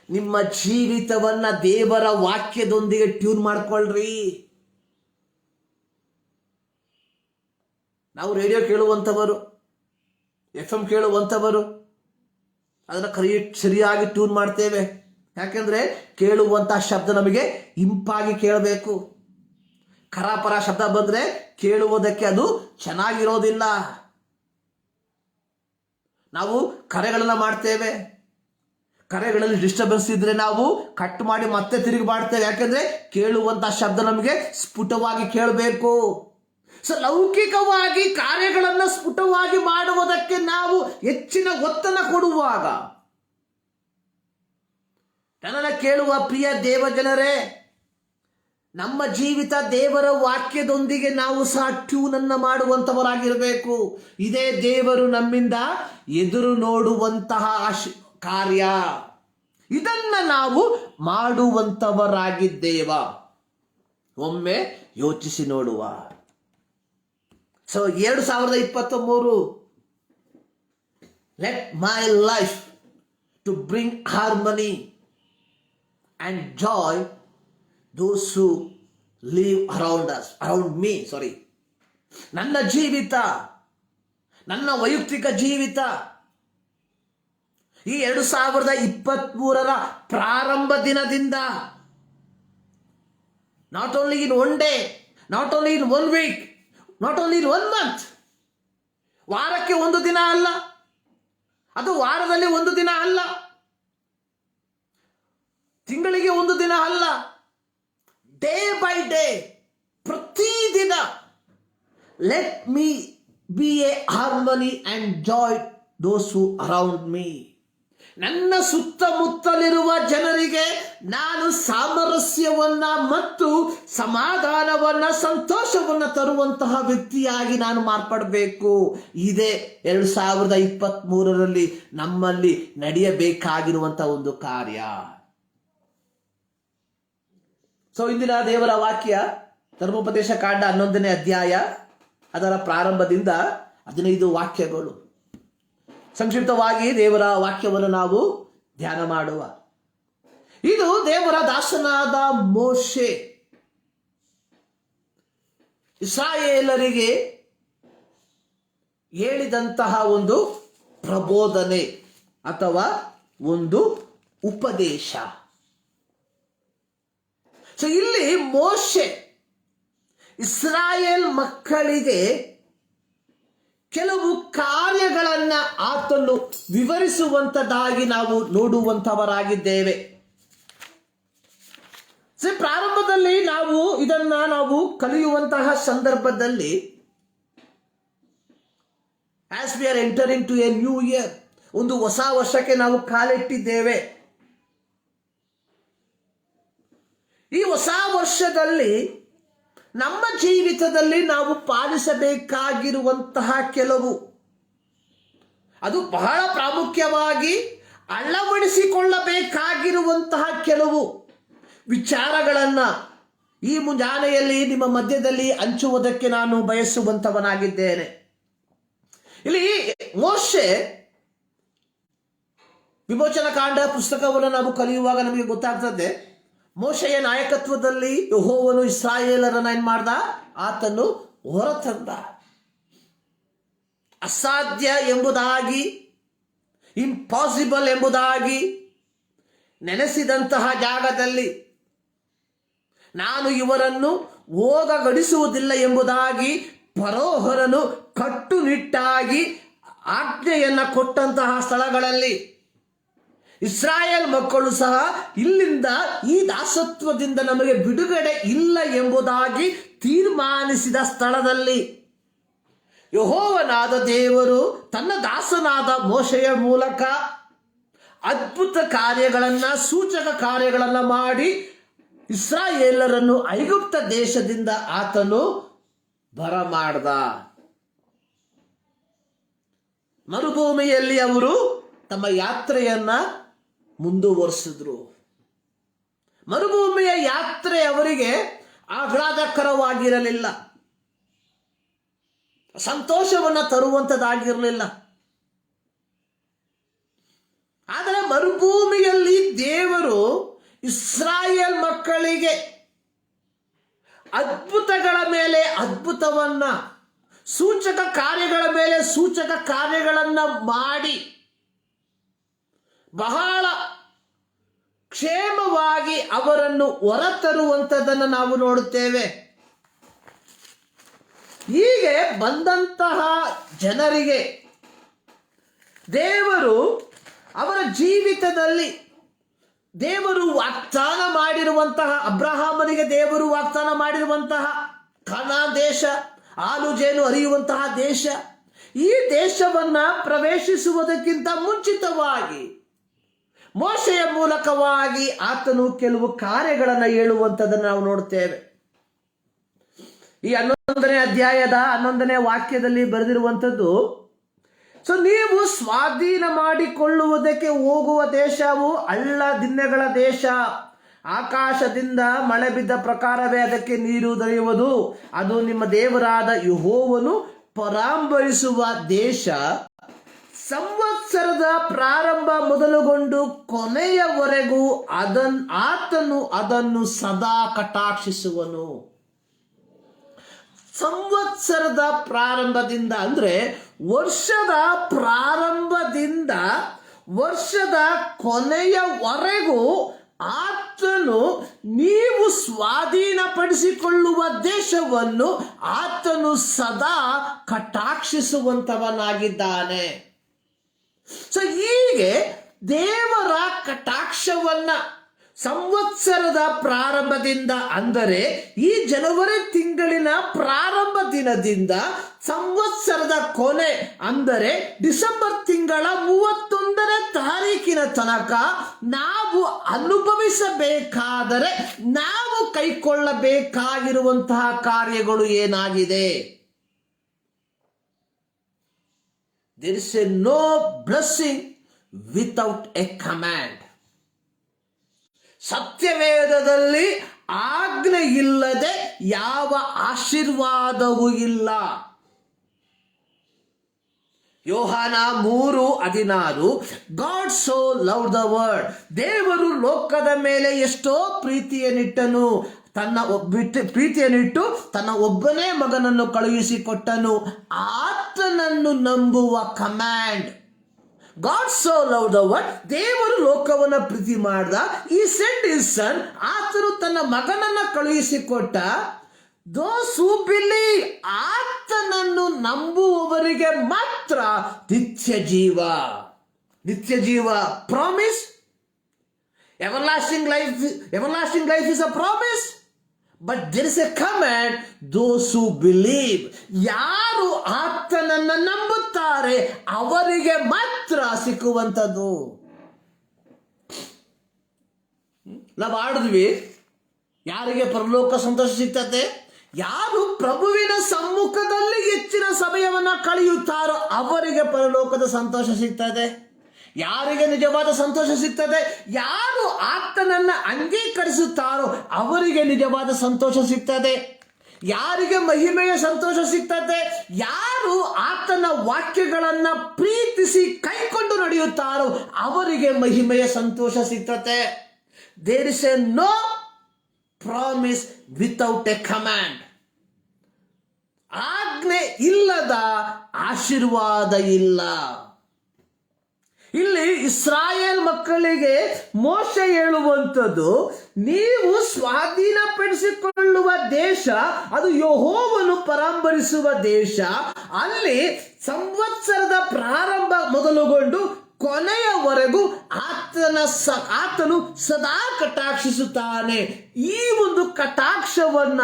ನಿಮ್ಮ ಜೀವಿತವನ್ನ ದೇವರ ವಾಕ್ಯದೊಂದಿಗೆ ಟ್ಯೂನ್ ಮಾಡ್ಕೊಳ್ರಿ. ನಾವು ರೇಡಿಯೋ ಕೇಳುವಂಥವರು, FM ಕೇಳುವಂಥವರು, ಅದನ್ನು ಸರಿಯಾಗಿ ಟ್ಯೂನ್ ಮಾಡ್ತೇವೆ. ಯಾಕೆಂದ್ರೆ ಕೇಳುವಂತಹ ಶಬ್ದ ನಮಗೆ ಇಂಪಾಗಿ ಕೇಳಬೇಕು. ಖರಾಪರ ಶಬ್ದ ಬಂದ್ರೆ ಕೇಳುವುದಕ್ಕೆ ಅದು ಚೆನ್ನಾಗಿರೋದಿಲ್ಲ. ನಾವು ಕರೆಗಳನ್ನ ಮಾಡ್ತೇವೆ, ಕರೆಗಳಲ್ಲಿ ಡಿಸ್ಟರ್ಬೆನ್ಸ್ ಇದ್ರೆ ನಾವು ಕಟ್ ಮಾಡಿ ಮತ್ತೆ ತಿರುಗಿ ಮಾಡ್ತೇವೆ. ಯಾಕೆಂದ್ರೆ ಕೇಳುವಂತಹ ಶಬ್ದ ನಮಗೆ ಸ್ಫುಟವಾಗಿ ಕೇಳಬೇಕು. ಸೊ ಲೌಕಿಕವಾಗಿ ಕಾರ್ಯಗಳನ್ನು ಸ್ಫುಟವಾಗಿ ಮಾಡುವುದಕ್ಕೆ ನಾವು ಹೆಚ್ಚಿನ ಒತ್ತನ್ನು ಕೊಡುವಾಗ, ನನ್ನನ್ನು ಕೇಳುವ ಪ್ರಿಯ ದೇವಜನರೇ, ನಮ್ಮ ಜೀವಿತ ದೇವರ ವಾಕ್ಯದೊಂದಿಗೆ ನಾವು ಸಹ ಟ್ಯೂನ್ ಅನ್ನು ಮಾಡುವಂತವರಾಗಿರಬೇಕು. ಇದೇ ದೇವರು ನಮ್ಮಿಂದ ಎದುರು ನೋಡುವಂತಹ ಕಾರ್ಯ. ಇದನ್ನ ನಾವು ಮಾಡುವಂತವರಾಗಿದ್ದೇವ. ಒಮ್ಮೆ ಯೋಚಿಸಿ ನೋಡುವ. So 2023, let my life to bring harmony and joy those who live around me. ನನ್ನ ಜೀವಿತ, ನನ್ನ ವೈಯಕ್ತಿಕ ಜೀವಿತ ಈ 2023ರ ಪ್ರಾರಂಭ ದಿನದಿಂದ, not only in one day, not only in 1 week, not only in 1 month, ವಾರಕ್ಕೆ 1 ದಿನ ಅಲ್ಲ, ಅದು ವಾರದಲ್ಲಿ 1 ದಿನ ಅಲ್ಲ, ತಿಂಗಳಿಗೆ 1 ದಿನ ಅಲ್ಲ, ಡೇ ಬೈ ಡೇ, ಪ್ರತಿದಿನ let me B A harmony and Joy those who around me. ನನ್ನ ಸುತ್ತಮುತ್ತಲಿರುವ ಜನರಿಗೆ ನಾನು ಸಾಮರಸ್ಯವನ್ನ ಮತ್ತು ಸಮಾಧಾನವನ್ನ, ಸಂತೋಷವನ್ನ ತರುವಂತಹ ವ್ಯಕ್ತಿಯಾಗಿ ನಾನು ಮಾರ್ಪಡಬೇಕು. ಇದೇ 2023ರಲ್ಲಿ ನಮ್ಮಲ್ಲಿ ನಡೆಯಬೇಕಾಗಿರುವಂತಹ ಒಂದು ಕಾರ್ಯ. ಸೊ ಇಂದಿನ ದೇವರ ವಾಕ್ಯ ಧರ್ಮೋಪದೇಶ ಕಾಂಡ 11ನೇ ಅಧ್ಯಾಯ, ಅದರ ಪ್ರಾರಂಭದಿಂದ 15 ವಾಕ್ಯಗಳು. ಸಂಕ್ಷಿಪ್ತವಾಗಿ ದೇವರ ವಾಕ್ಯವನ್ನು ನಾವು ಧ್ಯಾನ ಮಾಡುವ. ಇದು ದೇವರ ದಾಸನಾದ ಮೋಶೆ ಇಸ್ರಾಯೇಲರಿಗೆ ಹೇಳಿದಂತಹ ಒಂದು ಪ್ರಬೋಧನೆ ಅಥವಾ ಒಂದು ಉಪದೇಶ. ಸೊ ಇಲ್ಲಿ ಮೋಶೆ ಇಸ್ರಾಯೇಲ್ ಮಕ್ಕಳಿಗೆ ಕೆಲವು ಕಾರ್ಯಗಳನ್ನ ಆತನು ವಿವರಿಸುವಂತದ್ದಾಗಿ ನಾವು ನೋಡುವಂತವರಾಗಿದ್ದೇವೆ. ಪ್ರಾರಂಭದಲ್ಲಿ ನಾವು ಕಲಿಯುವಂತಹ ಸಂದರ್ಭದಲ್ಲಿ, as we are entering to a new year, ಒಂದು ಹೊಸ ವರ್ಷಕ್ಕೆ ನಾವು ಕಾಲಿಟ್ಟಿದ್ದೇವೆ. ಈ ಹೊಸ ವರ್ಷದಲ್ಲಿ ನಮ್ಮ ಜೀವಿತದಲ್ಲಿ ನಾವು ಪಾಲಿಸಬೇಕಾಗಿರುವಂತಹ ಕೆಲವು, ಅದು ಬಹಳ ಪ್ರಾಮುಖ್ಯವಾಗಿ ಅಳವಡಿಸಿಕೊಳ್ಳಬೇಕಾಗಿರುವಂತಹ ಕೆಲವು ವಿಚಾರಗಳನ್ನು ಈ ಮುಂಜಾನೆಯಲ್ಲಿ ನಿಮ್ಮ ಮಧ್ಯದಲ್ಲಿ ಹಂಚುವುದಕ್ಕೆ ನಾನು ಬಯಸುವಂತವನಾಗಿದ್ದೇನೆ. ಇಲ್ಲಿ ಮೋಶೆ ವಿಮೋಚನಕಾಂಡ ಪುಸ್ತಕವನ್ನು ನಾವು ಕಲಿಯುವಾಗ ನಮಗೆ ಗೊತ್ತಾಗ್ತದೆ, ಮೋಶೆಯ ನಾಯಕತ್ವದಲ್ಲಿ ಯೆಹೋವನು ಇಸ್ರಾಯೇಲರನ್ನ ಏನ್ ಮಾಡ್ದ, ಆತನು ಹೊರತಂದ. ಅಸಾಧ್ಯ ಎಂಬುದಾಗಿ, ಇಂಪಾಸಿಬಲ್ ಎಂಬುದಾಗಿ ನೆನೆಸಿದಂತಹ ಜಾಗದಲ್ಲಿ ನಾನು ಇವರನ್ನು ಹೋಗಗಡಿಸುವುದಿಲ್ಲ ಎಂಬುದಾಗಿ ಫರೋಹರನು ಕಟ್ಟುನಿಟ್ಟಾಗಿ ಆಜ್ಞೆಯನ್ನ ಕೊಟ್ಟಂತಹ ಸ್ಥಳಗಳಲ್ಲಿ ಇಸ್ರಾಯೇಲ್ ಮಕ್ಕಳು ಸಹ ಇಲ್ಲಿಂದ ಈ ದಾಸತ್ವದಿಂದ ನಮಗೆ ಬಿಡುಗಡೆ ಇಲ್ಲ ಎಂಬುದಾಗಿ ತೀರ್ಮಾನಿಸಿದ ಸ್ಥಳದಲ್ಲಿ ಯೆಹೋವನಾದ ದೇವರು ತನ್ನ ದಾಸನಾದ ಮೋಶೆಯ ಮೂಲಕ ಅದ್ಭುತ ಕಾರ್ಯಗಳನ್ನ, ಸೂಚಕ ಕಾರ್ಯಗಳನ್ನ ಮಾಡಿ ಇಸ್ರಾಯೇಲರನ್ನು ಐಗುಪ್ತ ದೇಶದಿಂದ ಆತನು ಬರಮಾಡ್ದ. ಮರುಭೂಮಿಯಲ್ಲಿ ಅವರು ತಮ್ಮ ಯಾತ್ರೆಯನ್ನ ಮುಂದುವರಿಸಿದ್ರು. ಮರುಭೂಮಿಯ ಯಾತ್ರೆ ಅವರಿಗೆ ಆಹ್ಲಾದಕರವಾಗಿರಲಿಲ್ಲ, ಸಂತೋಷವನ್ನ ತರುವಂತದ್ದಾಗಿರಲಿಲ್ಲ. ಆದರೆ ಮರುಭೂಮಿಯಲ್ಲಿ ದೇವರು ಇಸ್ರಾಯೇಲ್ ಮಕ್ಕಳಿಗೆ ಅದ್ಭುತಗಳ ಮೇಲೆ ಅದ್ಭುತವನ್ನ, ಸೂಚಕ ಕಾರ್ಯಗಳ ಮೇಲೆ ಸೂಚಕ ಕಾರ್ಯಗಳನ್ನ ಮಾಡಿ ಬಹಳ ಕ್ಷೇಮವಾಗಿ ಅವರನ್ನು ಹೊರತರುವಂಥದ್ದನ್ನು ನಾವು ನೋಡುತ್ತೇವೆ. ಹೀಗೆ ಬಂದಂತಹ ಜನರಿಗೆ ದೇವರು ಅವರ ಜೀವಿತದಲ್ಲಿ ದೇವರು ವಾಗ್ದಾನ ಮಾಡಿರುವಂತಹ, ಅಬ್ರಹಾಮನಿಗೆ ದೇವರು ವಾಗ್ದಾನ ಮಾಡಿರುವಂತಹ ಕಾನಾನ್ ದೇಶ, ಹಾಲು ಜೇನು ಹರಿಯುವಂತಹ ದೇಶ, ಈ ದೇಶವನ್ನ ಪ್ರವೇಶಿಸುವುದಕ್ಕಿಂತ ಮುಂಚಿತವಾಗಿ ಮೋಶೆಯ ಮೂಲಕವಾಗಿ ಆತನು ಕೆಲವು ಕಾರ್ಯಗಳನ್ನು ಹೇಳುವಂಥದ್ದನ್ನು ನಾವು ನೋಡ್ತೇವೆ. ಈ 11ನೇ ಅಧ್ಯಾಯದ 11ನೇ ವಾಕ್ಯದಲ್ಲಿ ಬರೆದಿರುವಂಥದ್ದು, ಸೊ ನೀವು ಸ್ವಾಧೀನ ಮಾಡಿಕೊಳ್ಳುವುದಕ್ಕೆ ಹೋಗುವ ದೇಶವು ಹಳ್ಳ ದಿಣ್ಣೆಗಳ ದೇಶ, ಆಕಾಶದಿಂದ ಮಳೆ ಬಿದ್ದ ಪ್ರಕಾರವೇ ಅದಕ್ಕೆ ನೀರು ದೊರೆಯುವುದು, ಅದು ನಿಮ್ಮ ದೇವರಾದ ಯೆಹೋವನು ಪರಾಂಬರಿಸುವ ದೇಶ, ಸಂವತ್ಸರದ ಪ್ರಾರಂಭ ಮೊದಲುಗೊಂಡು ಕೊನೆಯವರೆಗೂ ಆತನು ಅದನ್ನು ಸದಾ ಕಟಾಕ್ಷಿಸುವನು. ಸಂವತ್ಸರದ ಪ್ರಾರಂಭದಿಂದ ಅಂದ್ರೆ ವರ್ಷದ ಪ್ರಾರಂಭದಿಂದ ವರ್ಷದ ಕೊನೆಯವರೆಗೂ ಆತನು ನೀವು ಸ್ವಾಧೀನಪಡಿಸಿಕೊಳ್ಳುವ ದೇಶವನ್ನು ಆತನು ಸದಾ ಕಟಾಕ್ಷಿಸುವಂತವನಾಗಿದ್ದಾನೆ. ಸೊ ಹೀಗೆ ದೇವರ ಕಟಾಕ್ಷವನ್ನ ಸಂವತ್ಸರದ ಪ್ರಾರಂಭದಿಂದ, ಅಂದರೆ ಈ ಜನವರಿ ತಿಂಗಳಿನ ಪ್ರಾರಂಭ ದಿನದಿಂದ ಸಂವತ್ಸರದ ಕೊನೆ ಅಂದರೆ ಡಿಸೆಂಬರ್ ತಿಂಗಳ 31ನೇ ತಾರೀಕಿನ ತನಕ ನಾವು ಅನುಭವಿಸಬೇಕಾದರೆ ನಾವು ಕೈಕೊಳ್ಳಬೇಕಾಗಿರುವಂತಹ ಕಾರ್ಯಗಳು ಏನಾಗಿದೆ? There is no blessing without a command. ಸತ್ಯವೇದದಲ್ಲಿ ಆಜ್ಞೆ ಇಲ್ಲದೆ ಯಾವ ಆಶೀರ್ವಾದವೂ ಇಲ್ಲ. ಯೋಹಾನ 3:16 God so loved the world. ದೇವರು ಲೋಕದ ಮೇಲೆ ಎಷ್ಟೋ ಪ್ರೀತಿಯನ್ನಿಟ್ಟನು, ಪ್ರೀತಿಯನ್ನಿಟ್ಟು ತನ್ನ ಒಬ್ಬನೇ ಮಗನನ್ನು ಕಳುಹಿಸಿಕೊಟ್ಟನು. ಆತನನ್ನು ನಂಬುವ command. God so loved the world. ದೇವರು ಲೋಕವನ್ನು ಪ್ರೀತಿ ಮಾಡ್ದ. He sent his son. ಆತನು ತನ್ನ ಮಗನನ್ನ ಕಳುಹಿಸಿಕೊಟ್ಟ. Those who believe, ಆತನನ್ನು ನಂಬುವವರಿಗೆ ಮಾತ್ರ ನಿತ್ಯ ಜೀವ. ನಿತ್ಯ ಜೀವ promise. Everlasting life is a promise. But there is a command, those who believe. ಯಾರು ಆತನನ್ನು ನಂಬುತ್ತಾರೆ ಅವರಿಗೆ ಮಾತ್ರ ಸಿಕ್ಕುವಂಥದ್ದು. ನಾವು ಆಡಿದ್ವಿ, ಯಾರಿಗೆ ಪರಲೋಕ ಸಂತೋಷ ಸಿಗ್ತದೆ? ಯಾರು ಪ್ರಭುವಿನ ಸಮ್ಮುಖದಲ್ಲಿ ಹೆಚ್ಚಿನ ಸಮಯವನ್ನ ಕಳೆಯುತ್ತಾರೋ ಅವರಿಗೆ ಪರಲೋಕದ ಸಂತೋಷ ಸಿಗ್ತದೆ. ಯಾರಿಗೆ ನಿಜವಾದ ಸಂತೋಷ ಸಿಗ್ತದೆ? ಯಾರು ಆತನನ್ನ ಅಂಗೀಕರಿಸುತ್ತಾರೋ ಅವರಿಗೆ ನಿಜವಾದ ಸಂತೋಷ ಸಿಗ್ತದೆ. ಯಾರಿಗೆ ಮಹಿಮೆಯ ಸಂತೋಷ ಸಿಗ್ತದೆ? ಯಾರು ಆತನ ವಾಕ್ಯಗಳನ್ನ ಪ್ರೀತಿಸಿ ಕೈಕೊಂಡು ನಡೆಯುತ್ತಾರೋ ಅವರಿಗೆ ಮಹಿಮೆಯ ಸಂತೋಷ ಸಿಗ್ತದೆ. There is a no promise without a command. ಆಜ್ಞೆ ಇಲ್ಲದ ಆಶೀರ್ವಾದ ಇಲ್ಲ. ಇಲ್ಲಿ ಇಸ್ರಾಯೇಲ್ ಮಕ್ಕಳಿಗೆ ಮೋಶೆ ಹೇಳುವಂಥದ್ದು, ನೀವು ಸ್ವಾಧೀನಪಡಿಸಿಕೊಳ್ಳುವ ದೇಶ ಅದು ಯೆಹೋವನು ಪರಾಂಬರಿಸುವ ದೇಶ. ಅಲ್ಲಿ ಸಂವತ್ಸರದ ಪ್ರಾರಂಭ ಮೊದಲುಗೊಂಡು ಕೊನೆಯವರೆಗೂ ಆತನು ಸದಾ ಕಟಾಕ್ಷಿಸುತ್ತಾನೆ. ಈ ಒಂದು ಕಟಾಕ್ಷವನ್ನ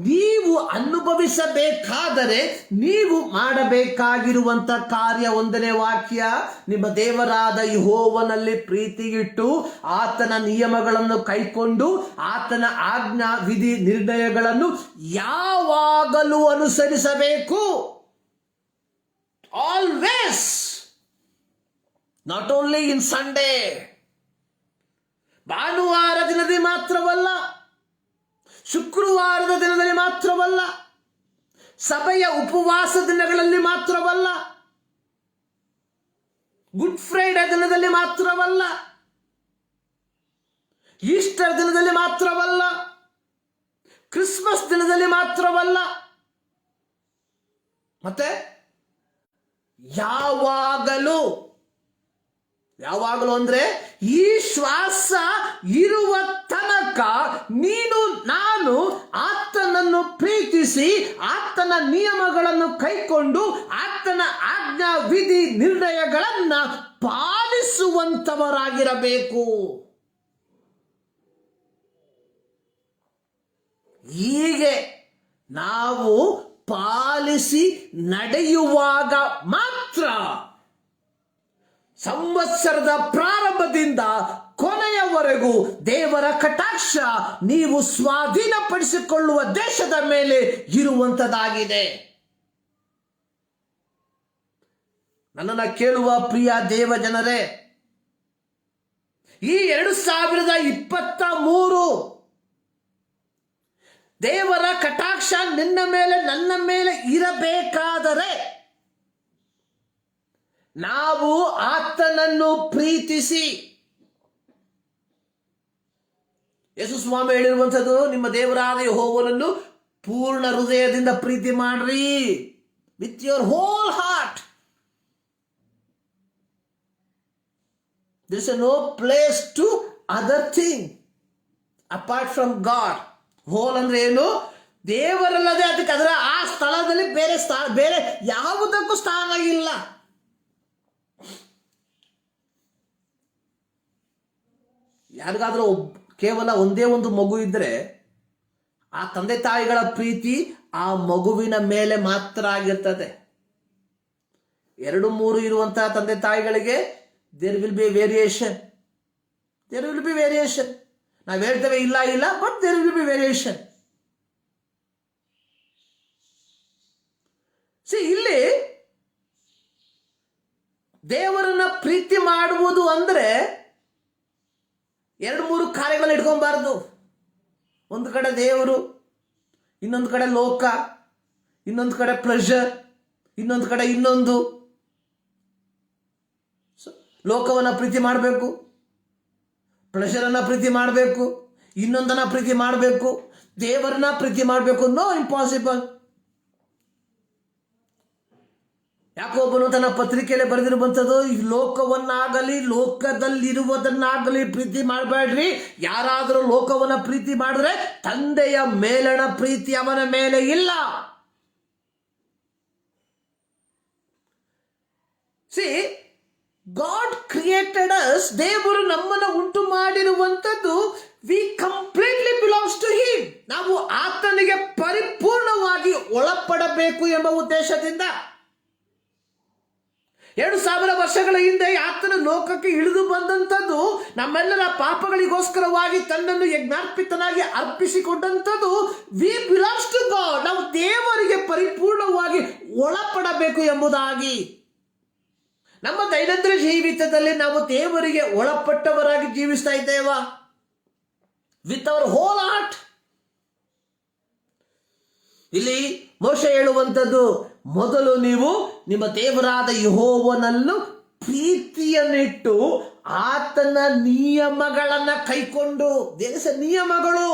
ನೀವು ಅನುಭವಿಸಬೇಕಾದರೆ ನೀವು ಮಾಡಬೇಕಾಗಿರುವಂತ ಕಾರ್ಯ, ಒಂದನೇ ವಾಕ್ಯ, ನಿಮ್ಮ ದೇವರಾದ ಯೆಹೋವನಲ್ಲಿ ಪ್ರೀತಿಯಿಟ್ಟು ಆತನ ನಿಯಮಗಳನ್ನು ಕೈಕೊಂಡು ಆತನ ಆಜ್ಞಾ ವಿಧಿ ನಿರ್ಣಯಗಳನ್ನು ಯಾವಾಗಲೂ ಅನುಸರಿಸಬೇಕು. Always, not only in Sunday. ಭಾನುವಾರ ದಿನದಲ್ಲಿ ಮಾತ್ರವಲ್ಲ, ಶುಕ್ರವಾರದ ದಿನದಲ್ಲಿ ಮಾತ್ರವಲ್ಲ, ಸಭೆಯ ಉಪವಾಸ ದಿನಗಳಲ್ಲಿ ಮಾತ್ರವಲ್ಲ, ಗುಡ್ ಫ್ರೈಡೆ ದಿನದಲ್ಲಿ ಮಾತ್ರವಲ್ಲ, ಈಸ್ಟರ್ ದಿನದಲ್ಲಿ ಮಾತ್ರವಲ್ಲ, ಕ್ರಿಸ್ಮಸ್ ದಿನದಲ್ಲಿ ಮಾತ್ರವಲ್ಲ, ಮತ್ತೆ ಯಾವಾಗಲೂ ಅಂದ್ರೆ ಈ ಶ್ವಾಸ ಇರುವ ತನಕ ನಾನು ಆತನನ್ನು ಪ್ರೀತಿಸಿ ಆತನ ನಿಯಮಗಳನ್ನು ಕೈಕೊಂಡು ಆತನ ಆಜ್ಞಾ ವಿಧಿ ನಿರ್ಣಯಗಳನ್ನ ಪಾಲಿಸುವಂತವರಾಗಿರಬೇಕು. ಹೀಗೆ ನಾವು ಪಾಲಿಸಿ ನಡೆಯುವಾಗ ಮಾತ್ರ ಸಂವತ್ಸರದ ಪ್ರಾರಂಭದಿಂದ ಕೊನೆಯವರೆಗೂ ದೇವರ ಕಟಾಕ್ಷ ನೀವು ಸ್ವಾಧೀನಪಡಿಸಿಕೊಳ್ಳುವ ದೇಶದ ಮೇಲೆ ಇರುವಂತದಾಗಿದೆ. ನನ್ನನ್ನು ಕೇಳುವ ಪ್ರಿಯ ದೇವ ಜನರೇ, ಈ 2023 ದೇವರ ಕಟಾಕ್ಷ ನಿನ್ನ ಮೇಲೆ ನನ್ನ ಮೇಲೆ ಇರಬೇಕಾದರೆ ನಾವು ಆತನನ್ನು ಪ್ರೀತಿಸಿ, ಯೇಸು ಸ್ವಾಮಿ ಹೇಳಿರುವಂಥದ್ದು, ನಿಮ್ಮ ದೇವರಾದ ಯೆಹೋವನನ್ನು ಪೂರ್ಣ ಹೃದಯದಿಂದ ಪ್ರೀತಿ ಮಾಡ್ರಿ, with your hole heart. There is no place to other thing apart from God. Whole ಅಂದ್ರೆ ಏನು? ದೇವರಲ್ಲದೆ ಅದಕ್ಕೆ ಅದರ ಆ ಸ್ಥಳದಲ್ಲಿ ಬೇರೆ ಯಾವುದಕ್ಕೂ ಸ್ಥಾನ ಇಲ್ಲ. ಯಾರಿಗಾದ್ರೂ ಕೇವಲ ಒಂದೇ ಒಂದು ಮಗು ಇದ್ರೆ ಆ ತಂದೆ ತಾಯಿಗಳ ಪ್ರೀತಿ ಆ ಮಗುವಿನ ಮೇಲೆ ಮಾತ್ರ ಆಗಿರ್ತದೆ. 2-3 ಇರುವಂತಹ ತಂದೆ ತಾಯಿಗಳಿಗೆ ದೇರ್ ವಿಲ್ ಬಿ ವೇರಿಯೇಷನ್. ನಾವು ಹೇಳ್ತೇವೆ ಇಲ್ಲ, but there will be variation. ಇಲ್ಲಿ ದೇವರನ್ನ ಪ್ರೀತಿ ಮಾಡುವುದು ಅಂದ್ರೆ 2-3 ಕಾರ್ಯಗಳನ್ನ ಇಟ್ಕೊಬಾರ್ದು. ಒಂದು ಕಡೆ ದೇವರು, ಇನ್ನೊಂದು ಕಡೆ ಲೋಕ, ಇನ್ನೊಂದು ಕಡೆ ಪ್ಲೆಷರ್, ಇನ್ನೊಂದು ಕಡೆ ಇನ್ನೊಂದು. ಲೋಕವನ್ನ ಪ್ರೀತಿ ಮಾಡಬೇಕು, ಪ್ಲೆಷರನ್ನ ಪ್ರೀತಿ ಮಾಡಬೇಕು, ಇನ್ನೊಂದನ್ನ ಪ್ರೀತಿ ಮಾಡಬೇಕು, ದೇವರನ್ನ ಪ್ರೀತಿ ಮಾಡಬೇಕು. No, impossible. ಯಾಕೋಬನು ತನ್ನ ಪತ್ರಿಕೆಯಲ್ಲಿ ಬರೆದಿರುವಂಥದ್ದು, ಈ ಲೋಕವನ್ನಾಗಲಿ ಲೋಕದಲ್ಲಿರುವುದನ್ನಾಗಲಿ ಪ್ರೀತಿ ಮಾಡಬೇಡ್ರಿ. ಯಾರಾದರೂ ಲೋಕವನ್ನ ಪ್ರೀತಿ ಮಾಡಿದ್ರೆ ತಂದೆಯ ಮೇಲಣ ಪ್ರೀತಿ ಅವನ ಮೇಲೆ ಇಲ್ಲ. God created us. ದೇವರು ನಮ್ಮನ್ನು ಉಂಟು ಮಾಡಿರುವಂಥದ್ದು, we completely belongs to him. ನಾವು ಒಳಪಡಬೇಕು ಎಂಬ ಉದ್ದೇಶದಿಂದ 2000 ವರ್ಷಗಳ ಹಿಂದೆ ಆತನ ಲೋಕಕ್ಕೆ ಇಳಿದು ಬಂದಂಥದ್ದು ನಮ್ಮೆಲ್ಲರ ಪಾಪಗಳಿಗೋಸ್ಕರವಾಗಿ ತನ್ನನ್ನು ಯಜ್ಞಾರ್ಪಿತನಾಗಿ ಅರ್ಪಿಸಿಕೊಂಡಂಥದ್ದು. We belongs to God. ನಾವು ದೇವರಿಗೆ ಪರಿಪೂರ್ಣವಾಗಿ ಒಳಪಡಬೇಕು ಎಂಬುದಾಗಿ. ನಮ್ಮ ದೈನಂದಿನ ಜೀವಿತದಲ್ಲಿ ನಾವು ದೇವರಿಗೆ ಒಳಪಟ್ಟವರಾಗಿ ಜೀವಿಸ್ತಾ ಇದ್ದೇವಾ? With our whole heart. ಇಲ್ಲಿ ಮೋಶೆ ಹೇಳುವಂಥದ್ದು, ಮೊದಲು ನೀವು ನಿಮ್ಮ ದೇವರಾದ ಯೆಹೋವನನ್ನು ಪ್ರೀತಿಯನ್ನಿಟ್ಟು ಆತನ ನಿಯಮಗಳನ್ನ ಕೈಕೊಂಡು. ದೇರ್ ಇಸ್ ಅ ನಿಯಮಗಳು,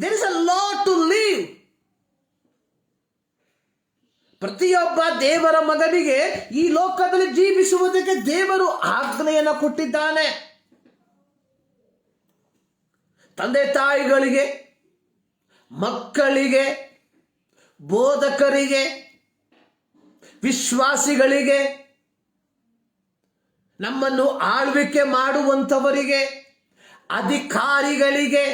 there is a law to live. ಪ್ರತಿಯೊಬ್ಬ ದೇವರ ಮಗನಿಗೆ ಈ ಲೋಕದಲ್ಲಿ ಜೀವಿಸುವುದಕ್ಕೆ ದೇವರು ಆಜ್ಞೆಯನ್ನು ಕೊಟ್ಟಿದ್ದಾನೆ. ತಂದೆ ತಾಯಿಗಳಿಗೆ, ಮಕ್ಕಳಿಗೆ, ಬೋಧಕರಿಗೆ, ವಿಶ್ವಾಸಿಗಳಿಗೆ, ನಮ್ಮನ್ನು ಆಳ್ವಿಕೆ ಮಾಡುವಂಥವರಿಗೆ, ಅಧಿಕಾರಿಗಳಿಗೆ,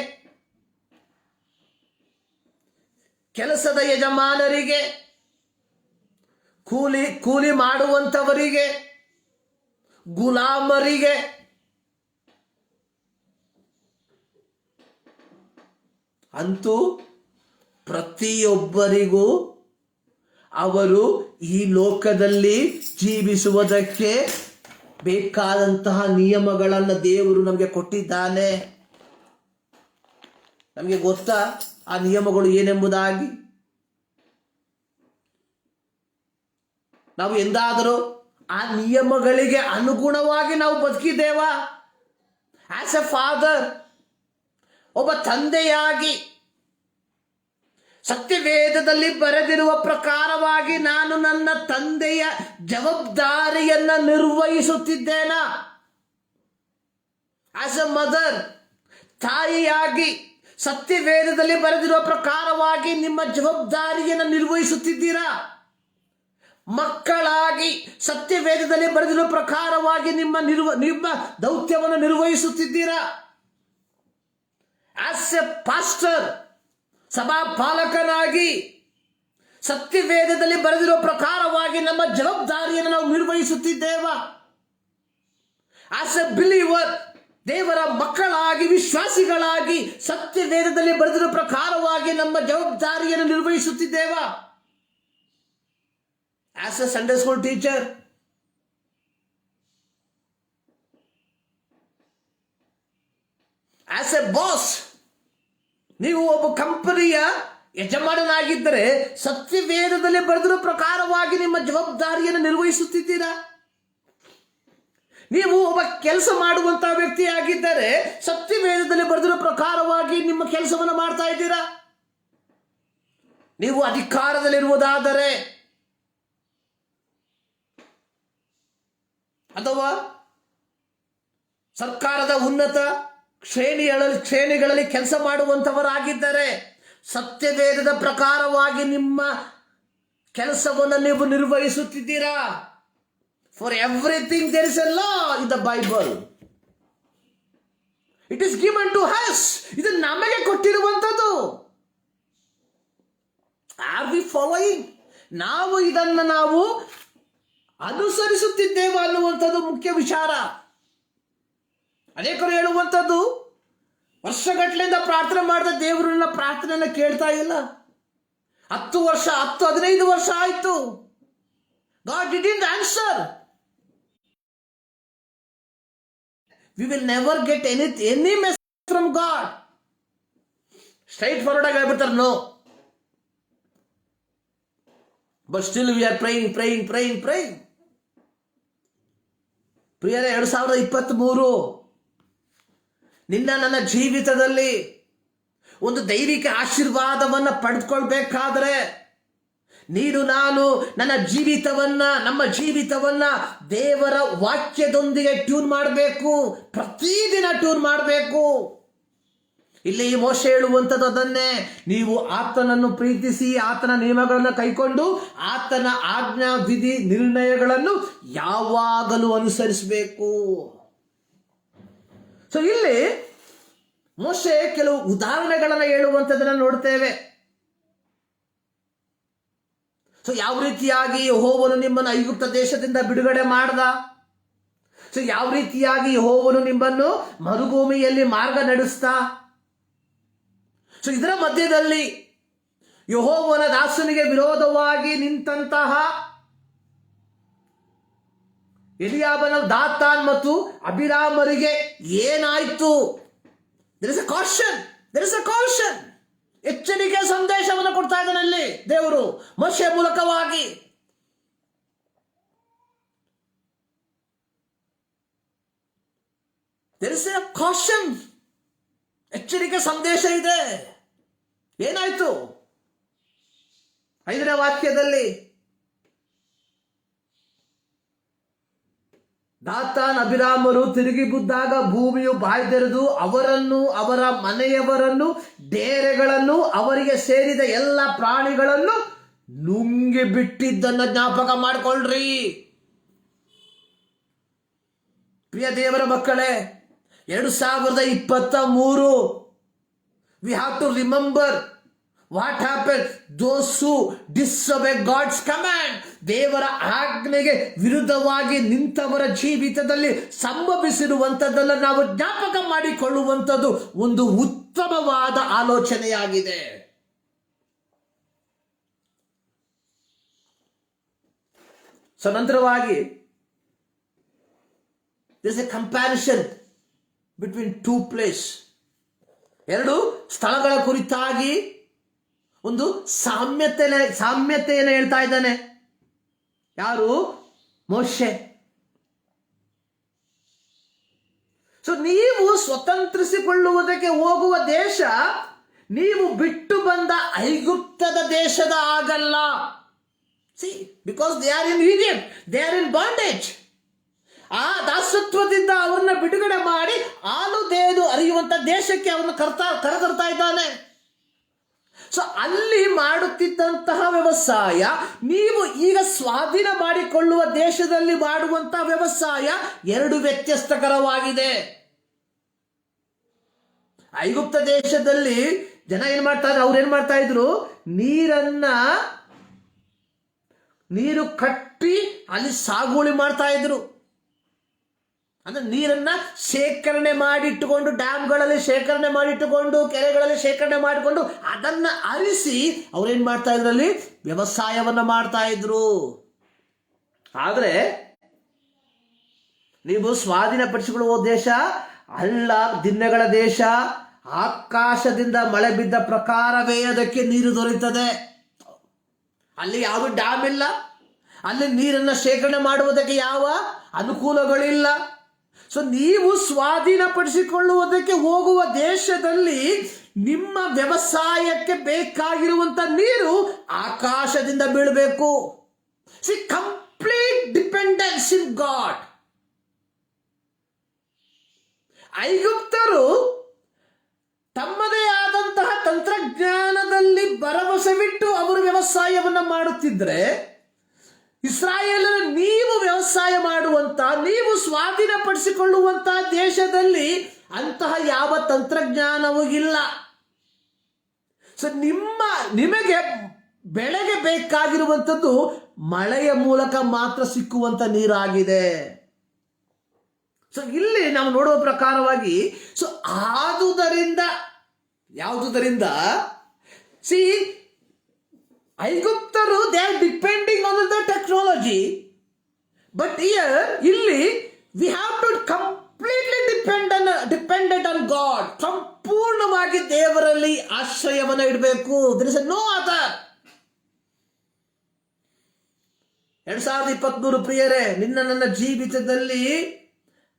ಕೆಲಸದ ಯಜಮಾನರಿಗೆ, ಕೂಲಿ ಮಾಡುವಂಥವರಿಗೆ, ಗುಲಾಮರಿಗೆ, ಅಂತೂ ಪ್ರತಿಯೊಬ್ಬರಿಗೂ ಅವರು ಈ ಲೋಕದಲ್ಲಿ ಜೀವಿಸುವುದಕ್ಕೆ ಬೇಕಾದಂತಹ ನಿಯಮಗಳನ್ನು ದೇವರು ನಮಗೆ ಕೊಟ್ಟಿದ್ದಾನೆ. ನಮಗೆ ಗೊತ್ತಾ ಆ ನಿಯಮಗಳು ಏನೆಂಬುದಾಗಿ? ನಾವು ಎಂದಾದರೂ ಆ ನಿಯಮಗಳಿಗೆ ಅನುಗುಣವಾಗಿ ನಾವು ಬದುಕಿದ್ದೇವಾ? ಆಸ್ ಎ ಫಾದರ್, ಒಬ್ಬ ತಂದೆಯಾಗಿ ಸತ್ಯವೇದದಲ್ಲಿ ಬರೆದಿರುವ ಪ್ರಕಾರವಾಗಿ ನಾನು ನನ್ನ ತಂದೆಯ ಜವಾಬ್ದಾರಿಯನ್ನ ನಿರ್ವಹಿಸುತ್ತಿದ್ದೇನಾ? ಆಸ್ ಎ ಮದರ್, ತಾಯಿಯಾಗಿ ಸತ್ಯವೇದದಲ್ಲಿ ಬರೆದಿರುವ ಪ್ರಕಾರವಾಗಿ ನಿಮ್ಮ ಜವಾಬ್ದಾರಿಯನ್ನು ನಿರ್ವಹಿಸುತ್ತಿದ್ದೀರಾ? ಮಕ್ಕಳಾಗಿ ಸತ್ಯವೇದದಲ್ಲಿ ಬರೆದಿರುವ ಪ್ರಕಾರವಾಗಿ ನಿಮ್ಮ ದೌತ್ಯವನ್ನು ನಿರ್ವಹಿಸುತ್ತಿದ್ದೀರಾ? ಆಸ್ ಎ ಪಾಸ್ಟರ್, ಸಭಾಪಾಲಕನಾಗಿ ಸತ್ಯವೇದದಲ್ಲಿ ಬರೆದಿರುವ ಪ್ರಕಾರವಾಗಿ ನಮ್ಮ ಜವಾಬ್ದಾರಿಯನ್ನು ನಾವು ನಿರ್ವಹಿಸುತ್ತಿದ್ದೇವಾ? ಆಸ್ ಎ ಬಿಲೀವರ್, ದೇವರ ಮಕ್ಕಳಾಗಿ ವಿಶ್ವಾಸಿಗಳಾಗಿ ಸತ್ಯವೇದದಲ್ಲಿ ಬರೆದಿರುವ ಪ್ರಕಾರವಾಗಿ ನಮ್ಮ ಜವಾಬ್ದಾರಿಯನ್ನು ನಿರ್ವಹಿಸುತ್ತಿದ್ದೇವಾ? As a Sunday school teacher, as a boss, ನೀವು ಒಬ್ಬ ಕಂಪನಿಯ ಯಜಮಾನನಾಗಿದ್ದರೆ ಸತ್ಯವೇದದಲ್ಲಿ ಬರೆದಿರುವ ಪ್ರಕಾರವಾಗಿ ನಿಮ್ಮ ಜವಾಬ್ದಾರಿಯನ್ನು ನಿರ್ವಹಿಸುತ್ತಿದ್ದೀರಾ? ನೀವು ಒಬ್ಬ ಕೆಲಸ ಮಾಡುವಂತಹ ವ್ಯಕ್ತಿಯಾಗಿದ್ದರೆ ಸತ್ಯವೇದದಲ್ಲಿ ಬರೆದಿರುವ ಪ್ರಕಾರವಾಗಿ ನಿಮ್ಮ ಕೆಲಸವನ್ನು ಮಾಡ್ತಾ ಇದ್ದೀರಾ? ನೀವು ಅಧಿಕಾರದಲ್ಲಿರುವುದಾದರೆ ಅಥವಾ ಸರ್ಕಾರದ ಉನ್ನತ ಶ್ರೇಣಿಗಳಲ್ಲಿ ಕೆಲಸ ಮಾಡುವಂಥವರಾಗಿದ್ದರೆ ಸತ್ಯವೇದದ ಪ್ರಕಾರವಾಗಿ ನಿಮ್ಮ ಕೆಲಸವನ್ನು ನೀವು ನಿರ್ವಹಿಸುತ್ತಿದ್ದೀರಾ? For everything there is a law in the Bible. It is given to us. ಇದು ನಮಗೆ ಕೊಟ್ಟಿರುವಂಥದ್ದು. Are we following? ನಾವು ಇದನ್ನು ಅನುಸರಿಸುತ್ತಿದ್ದೇವೆ ಅನ್ನುವಂಥದ್ದು ಮುಖ್ಯ ವಿಚಾರ. ಅನೇಕರು ಹೇಳುವಂಥದ್ದು, ವರ್ಷಗಟ್ಟಲೆಯಿಂದ ಪ್ರಾರ್ಥನೆ ಮಾಡಿದ ದೇವರು ನನ್ನ ಪ್ರಾರ್ಥನೆಯನ್ನು ಕೇಳ್ತಾ ಇಲ್ಲ. 10 ವರ್ಷ 10-15 ವರ್ಷ ಆಯಿತು, God didn't answer. We will never get any message from God. Straight forward ಆಗಿ ಹೇಳ್ಬಿಡ್ತಾರೆ, no. But still we are praying. ಪ್ರಿಯರೇ, 2023 ನಿನ್ನ ನನ್ನ ಜೀವಿತದಲ್ಲಿ ಒಂದು ದೈವಿಕ ಆಶೀರ್ವಾದವನ್ನು ಪಡೆದುಕೊಳ್ಬೇಕಾದ್ರೆ ನೀನು ನಾನು ನಮ್ಮ ಜೀವಿತವನ್ನ ದೇವರ ವಾಕ್ಯದೊಂದಿಗೆ ಟ್ಯೂನ್ ಮಾಡಬೇಕು. ಪ್ರತಿದಿನ ಟ್ಯೂನ್ ಮಾಡಬೇಕು. ಇಲ್ಲಿ ಮೋಶೆ ಹೇಳುವಂಥದ್ದು ಅದನ್ನೇ. ನೀವು ಆತನನ್ನು ಪ್ರೀತಿಸಿ ಆತನ ನಿಯಮಗಳನ್ನು ಕೈಕೊಂಡು ಆತನ ಆಜ್ಞಾ ವಿಧಿ ನಿರ್ಣಯಗಳನ್ನು ಯಾವಾಗಲೂ ಅನುಸರಿಸಬೇಕು. ಸೊ ಇಲ್ಲಿ ಮೋಶೆ ಕೆಲವು ಉದಾಹರಣೆಗಳನ್ನು ಹೇಳುವಂಥದ್ದನ್ನು ನೋಡ್ತೇವೆ. ಸೊ ಯಾವ ರೀತಿಯಾಗಿ ಯೆಹೋವನು ನಿಮ್ಮನ್ನು ಐಗುಪ್ತ ದೇಶದಿಂದ ಬಿಡುಗಡೆ ಮಾಡ್ದ, ಸೊ ಯಾವ ರೀತಿಯಾಗಿ ಯೆಹೋವನು ನಿಮ್ಮನ್ನು ಮರುಭೂಮಿಯಲ್ಲಿ ಮಾರ್ಗ ನಡೆಸ್ತಾ, ಸೊ ಇದರ ಮಧ್ಯದಲ್ಲಿ ಯೆಹೋವನ ದಾಸನಿಗೆ ವಿರೋಧವಾಗಿ ನಿಂತಹ ಎಲಿಯಾಬನ ದಾತಾನ್ ಮತ್ತು ಅಬಿರಾಮರಿಗೆ ಏನಾಯ್ತು? there is a caution. ಎಚ್ಚರಿಕೆ ಸಂದೇಶವನ್ನು ಕೊಡ್ತಾ ಇದ್ದಾನಲ್ಲಿ ದೇವರು ಮೋಶೆ ಮೂಲಕವಾಗಿ. there is a caution. ಎಚ್ಚರಿಕೆ ಸಂದೇಶ ಇದೆ. ಏನಾಯ್ತು? 5ನೇ ವಾಕ್ಯದಲ್ಲಿ ದಾತಾನ್ ಅಬಿರಾಮರು ತಿರುಗಿ ಬಿದ್ದಾಗ ಭೂಮಿಯು ಬಾಯ್ದೆರೆದು ಅವರನ್ನು, ಅವರ ಮನೆಯವರನ್ನು, ಡೇರೆಗಳನ್ನು, ಅವರಿಗೆ ಸೇರಿದ ಎಲ್ಲ ಪ್ರಾಣಿಗಳನ್ನು ನುಂಗಿ ಬಿಟ್ಟಿದ್ದನ್ನು ಜ್ಞಾಪಕ ಮಾಡಿಕೊಳ್ಳ್ರಿ. ಪ್ರಿಯ ದೇವರ ಮಕ್ಕಳೇ, 2023 we have to remember what happened. Those who disobey God's command, ದೇವರ ಆಜ್ಞೆಗೆ ವಿರುದ್ಧವಾಗಿ ನಿಂತವರ ಜೀವಿತದಲ್ಲಿ ಸಂಭವಿಸಿರುವಂಥದ್ದನ್ನು ನಾವು ಜ್ಞಾಪಕ ಮಾಡಿಕೊಳ್ಳುವಂಥದ್ದು ಒಂದು ಉತ್ತಮವಾದ ಆಲೋಚನೆಯಾಗಿದೆ. ಸೊ ನಂತರವಾಗಿ there is a comparison between two places. 2 ಸ್ಥಳಗಳ ಕುರಿತಾಗಿ ಒಂದು ಸಾಮ್ಯತೆಯನ್ನು ಹೇಳ್ತಾ ಇದ್ದಾನೆ. ಯಾರು? ಮೋಶೆ. ಸೊ ನೀವು ಸ್ವತಂತ್ರಿಸಿಕೊಳ್ಳುವುದಕ್ಕೆ ಹೋಗುವ ದೇಶ ನೀವು ಬಿಟ್ಟು ಬಂದ ಐಗುಪ್ತದ ದೇಶದ ಆಗಲ್ಲ. C, because they are in Egypt, they are in bondage. ಆ ದಾಸತ್ವದಿಂದ ಅವ್ರನ್ನ ಬಿಡುಗಡೆ ಮಾಡಿ ಹಾಲು ದೇದು ಅರಿಯುವಂತ ದೇಶಕ್ಕೆ ಅವನ್ನ ಕರೆತರ್ತಾ ಇದ್ದಾನೆ. ಸೊ ಅಲ್ಲಿ ಮಾಡುತ್ತಿದ್ದಂತಹ ವ್ಯವಸಾಯ ನೀವು ಈಗ ಸ್ವಾಧೀನ ಮಾಡಿಕೊಳ್ಳುವ ದೇಶದಲ್ಲಿ ಮಾಡುವಂತಹ ವ್ಯವಸಾಯ 2 ವ್ಯತ್ಯಸ್ತಕರವಾಗಿದೆ. ಐಗುಪ್ತ ದೇಶದಲ್ಲಿ ಜನ ಏನ್ ಮಾಡ್ತಾರೆ? ಅವ್ರು ಏನ್ ಮಾಡ್ತಾ ಇದ್ರು? ನೀರು ಕಟ್ಟಿ ಅಲ್ಲಿ ಸಾಗುವಳಿ ಮಾಡ್ತಾ ಇದ್ರು. ಅಂದ್ರೆ ನೀರನ್ನ ಶೇಖರಣೆ ಮಾಡಿಟ್ಟುಕೊಂಡು, ಡ್ಯಾಮ್ಗಳಲ್ಲಿ ಶೇಖರಣೆ ಮಾಡಿಟ್ಟುಕೊಂಡು, ಕೆರೆಗಳಲ್ಲಿ ಶೇಖರಣೆ ಮಾಡಿಕೊಂಡು ಅದನ್ನ ಅರಿಸಿ ಅವ್ರೇನ್ ಮಾಡ್ತಾ ಇದ್ರಲ್ಲಿ ವ್ಯವಸಾಯವನ್ನ ಮಾಡ್ತಾ ಇದ್ರು. ಆದ್ರೆ ನೀವು ಸ್ವಾಧೀನಪಡಿಸಿಕೊಳ್ಳುವ ದೇಶ ಅಲ್ಲ, ದಿನಗಳ ದೇಶ. ಆಕಾಶದಿಂದ ಮಳೆ ಬಿದ್ದ ಪ್ರಕಾರವೇ ಅದಕ್ಕೆ ನೀರು ದೊರೆಯುತ್ತದೆ. ಅಲ್ಲಿ ಯಾವ ಡ್ಯಾಮ್ ಇಲ್ಲ, ಅಲ್ಲಿ ನೀರನ್ನ ಶೇಖರಣೆ ಮಾಡುವುದಕ್ಕೆ ಯಾವ ಅನುಕೂಲಗಳಿಲ್ಲ. ಸೊ ನೀವು ಸ್ವಾಧೀನಪಡಿಸಿಕೊಳ್ಳುವುದಕ್ಕೆ ಹೋಗುವ ದೇಶದಲ್ಲಿ ನಿಮ್ಮ ವ್ಯವಸಾಯಕ್ಕೆ ಬೇಕಾಗಿರುವಂತ ನೀರು ಆಕಾಶದಿಂದ ಬೀಳಬೇಕು. See, complete dependence in God. ಐಗುಪ್ತರು ತಮ್ಮದೇ ಆದಂತಹ ತಂತ್ರಜ್ಞಾನದಲ್ಲಿ ಭರವಸೆವಿಟ್ಟು ಅವರು ವ್ಯವಸಾಯವನ್ನ ಮಾಡುತ್ತಿದ್ರೆ, ಇಸ್ರಾಯೇಲರು ನೀವು ವ್ಯವಸಾಯ ಮಾಡುವಂತ, ನೀವು ಸ್ವಾಧೀನಪಡಿಸಿಕೊಳ್ಳುವಂತ ದೇಶದಲ್ಲಿ ಅಂತಹ ಯಾವ ತಂತ್ರಜ್ಞಾನವೂ ಇಲ್ಲ. ಸೊ ನಿಮಗೆ ಬೆಳೆಗೆ ಬೇಕಾಗಿರುವಂಥದ್ದು ಮಳೆಯ ಮೂಲಕ ಮಾತ್ರ ಸಿಕ್ಕುವಂತ ನೀರಾಗಿದೆ. ಸೊ ಇಲ್ಲಿ ನಾವು ನೋಡುವ ಪ್ರಕಾರವಾಗಿ, ಸೊ ಯಾವುದರಿಂದ ಸಿ, ಐಗುಪ್ತರು they are depending on the technology, but ಇಲ್ಲಿ we have to completely dependent on God. ಸಂಪೂರ್ಣವಾಗಿ ದೇವರಲ್ಲಿ ಆಶ್ರಯವನ್ನು ಇಡಬೇಕು. There is no other. 2023 ಪ್ರಿಯರೇ, ನನ್ನ ಜೀವಿತದಲ್ಲಿ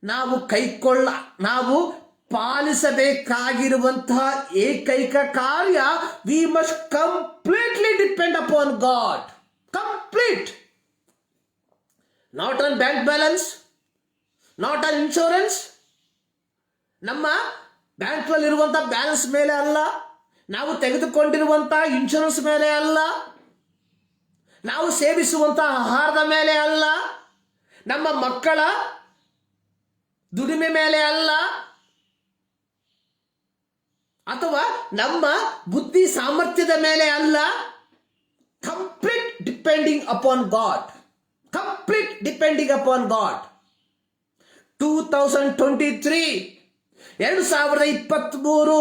ನಾವು ಪಾಲಿಸಬೇಕಾಗಿರುವಂತಹ ಏಕೈಕ ಕಾರ್ಯ, we must completely depend upon God. Complete. Not on bank balance, not on insurance. ನಮ್ಮ ಬ್ಯಾಂಕ್ನಲ್ಲಿ ಇರುವಂತಹ ಬ್ಯಾಲೆನ್ಸ್ ಮೇಲೆ ಅಲ್ಲ, ನಾವು ತೆಗೆದುಕೊಂಡಿರುವಂತಹ ಇನ್ಶೂರೆನ್ಸ್ ಮೇಲೆ ಅಲ್ಲ, ನಾವು ಸೇವಿಸುವಂತಹ ಆಹಾರದ ಮೇಲೆ ಅಲ್ಲ, ನಮ್ಮ ಮಕ್ಕಳ ದುಡಿಮೆ ಮೇಲೆ ಅಲ್ಲ, ಅಥವಾ ನಮ್ಮ ಬುದ್ಧಿ ಸಾಮರ್ಥ್ಯದ ಮೇಲೆ ಅಲ್ಲ. Complete depending upon God. Complete depending upon God. 2023 2023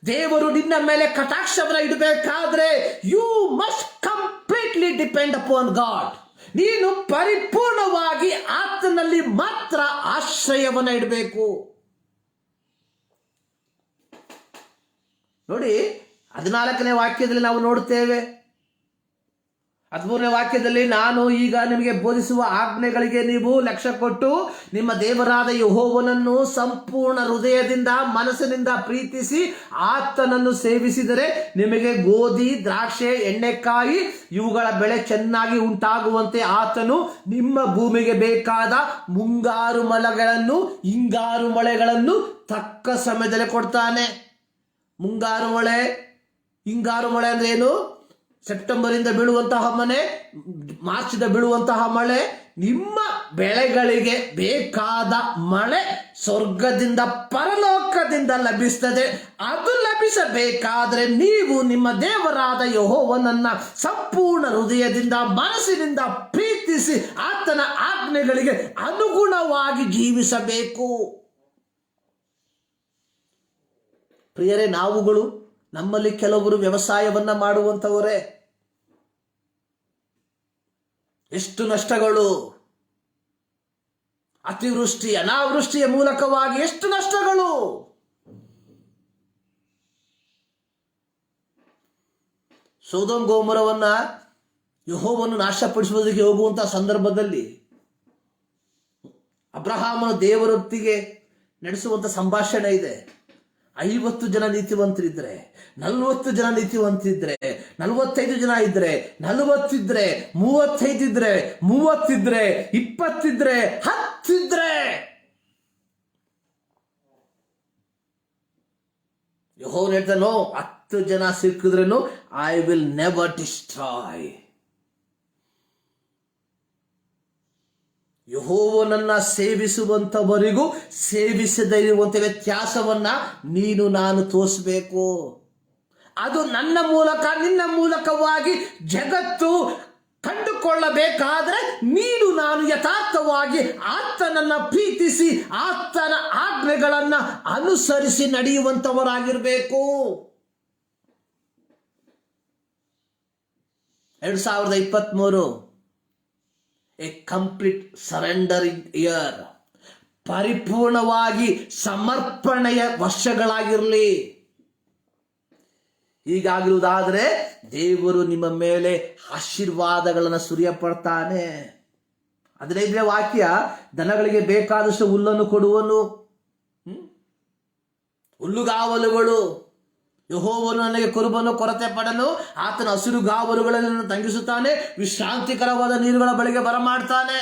ದೇವರು ನಿನ್ನ ಮೇಲೆ ಕಟಾಕ್ಷವನ್ನ ಇಡಬೇಕಾದ್ರೆ you must completely depend upon God. ನೀನು ಪರಿಪೂರ್ಣವಾಗಿ ಆತನಲ್ಲಿ ಮಾತ್ರ ಆಶ್ರಯವನ್ನ ಇಡಬೇಕು. ನೋಡಿ, 14ನೇ ವಾಕ್ಯದಲ್ಲಿ ನಾವು ನೋಡುತ್ತೇವೆ. 13ನೇ ವಾಕ್ಯದಲ್ಲಿ, ನಾನು ಈಗ ನಿಮಗೆ ಬೋಧಿಸುವ ಆಜ್ಞೆಗಳಿಗೆ ನೀವು ಲಕ್ಷ್ಯ ಕೊಟ್ಟು ನಿಮ್ಮ ದೇವರಾದ ಯೆಹೋವನನ್ನು ಸಂಪೂರ್ಣ ಹೃದಯದಿಂದ ಮನಸ್ಸಿನಿಂದ ಪ್ರೀತಿಸಿ ಆತನನ್ನು ಸೇವಿಸಿದರೆ ನಿಮಗೆ ಗೋಧಿ, ದ್ರಾಕ್ಷೆ, ಎಣ್ಣೆಕಾಯಿ ಇವುಗಳ ಬೆಳೆ ಚೆನ್ನಾಗಿ ಉಂಟಾಗುವಂತೆ ಆತನು ನಿಮ್ಮ ಭೂಮಿಗೆ ಬೇಕಾದ ಮುಂಗಾರು ಮಳೆಗಳನ್ನು, ಹಿಂಗಾರು ಮಳೆಗಳನ್ನು ತಕ್ಕ ಸಮಯದಲ್ಲಿ ಕೊಡ್ತಾನೆ. ಮುಂಗಾರು ಮಳೆ, ಹಿಂಗಾರು ಮಳೆ ಅಂದ್ರೆ ಏನು? ಸೆಪ್ಟೆಂಬರಿಂದ ಬೀಳುವಂತಹ ಮಳೆ, ಮಾರ್ಚ್ದ ಬೀಳುವಂತಹ ಮಳೆ. ನಿಮ್ಮ ಬೆಳೆಗಳಿಗೆ ಬೇಕಾದ ಮಳೆ ಸ್ವರ್ಗದಿಂದ, ಪರಲೋಕದಿಂದ ಲಭಿಸ್ತದೆ. ಅದು ಲಭಿಸಬೇಕಾದ್ರೆ ನೀವು ನಿಮ್ಮ ದೇವರಾದ ಯೆಹೋವನನ್ನ ಸಂಪೂರ್ಣ ಹೃದಯದಿಂದ ಮನಸ್ಸಿನಿಂದ ಪ್ರೀತಿಸಿ ಆತನ ಆಜ್ಞೆಗಳಿಗೆ ಅನುಗುಣವಾಗಿ ಜೀವಿಸಬೇಕು. ಪ್ರಿಯರೇ, ನಾವುಗಳು, ನಮ್ಮಲ್ಲಿ ಕೆಲವರು ವ್ಯವಸಾಯವನ್ನ ಮಾಡುವಂಥವರೇ, ಎಷ್ಟು ನಷ್ಟಗಳು! ಅತಿವೃಷ್ಟಿ, ಅನಾವೃಷ್ಟಿಯ ಮೂಲಕವಾಗಿ ಎಷ್ಟು ನಷ್ಟಗಳು! ಸೊದೋಮ್ ಗೊಮೋರವನ್ನ ಯೆಹೋವನು ನಾಶಪಡಿಸುವುದಕ್ಕೆ ಹೋಗುವಂತಹ ಸಂದರ್ಭದಲ್ಲಿ ಅಬ್ರಹಾಮನು ದೇವರೊತ್ತಿಗೆ ನಡೆಸುವಂತ ಸಂಭಾಷಣೆ ಇದೆ. 50 ಜನ ನೀತಿವಂತರಿದ್ರೆ, 40 ಜನ ನೀತಿವಂತರಿದ್ರೆ, 45 ಜನ ಇದ್ರೆ, 40 ಇದ್ರೆ, 35 ಇದ್ರೆ, 30 ಇದ್ರೆ, 20 ಇದ್ರೆ, 10 ಇದ್ರೆ, ಯೆಹೋವನು ಹೇಳ್ತಾನೋ 10 ಜನ ಸಿಕ್ಕಿದ್ರೇನು ಐ ವಿಲ್ ನೆವರ್ ಡಿಸ್ಟ್ರಾಯ್. ಯೆಹೋವನನ್ನ ಸೇವಿಸುವಂತವರಿಗೂ ಸೇವಿಸದೇ ಇರುವಂತ ವ್ಯತ್ಯಾಸವನ್ನ ನೀನು ನಾನು ತೋರಿಸಬೇಕು. ಅದು ನನ್ನ ಮೂಲಕ, ನಿನ್ನ ಮೂಲಕವಾಗಿ ಜಗತ್ತು ಕಂಡುಕೊಳ್ಳಬೇಕಾದ್ರೆ ನೀನು ನಾನು ಯಥಾರ್ಥವಾಗಿ ಆತನನ್ನ ಪ್ರೀತಿಸಿ ಆತನ ಆಜ್ಞೆಗಳನ್ನ ಅನುಸರಿಸಿ ನಡೆಯುವಂತವರಾಗಿರ್ಬೇಕು. 2023 ಎ ಕಂಪ್ಲೀಟ್ ಸರೆಂಡರಿಂಗ್ ಇಯರ್, ಪರಿಪೂರ್ಣವಾಗಿ ಸಮರ್ಪಣೆಯ ವರ್ಷಗಳಾಗಿರಲಿ. ಹೀಗಾಗಿರುವುದಾದರೆ ದೇವರು ನಿಮ್ಮ ಮೇಲೆ ಆಶೀರ್ವಾದಗಳನ್ನು ಸುರಿಯಪಡ್ತಾನೆ. 15ನೇ ವಾಕ್ಯ, ದನಗಳಿಗೆ ಬೇಕಾದಷ್ಟು ಹುಲ್ಲನ್ನು ಕೊಡುವನು, ಹುಲ್ಲುಗಾವಲುಗಳು. ಯೆಹೋವನು ನನಗೆ ಕುರುಬನು ಕೊರತೆ ಪಡಲು ಆತನ ಹಸಿರುಗಾವಲುಗಳನ್ನು ತಂಗಿಸುತ್ತಾನೆ, ವಿಶ್ರಾಂತಿಕರವಾದ ನೀರುಗಳ ಬಳಿಗೆ ಬರಮಾಡ್ತಾನೆ.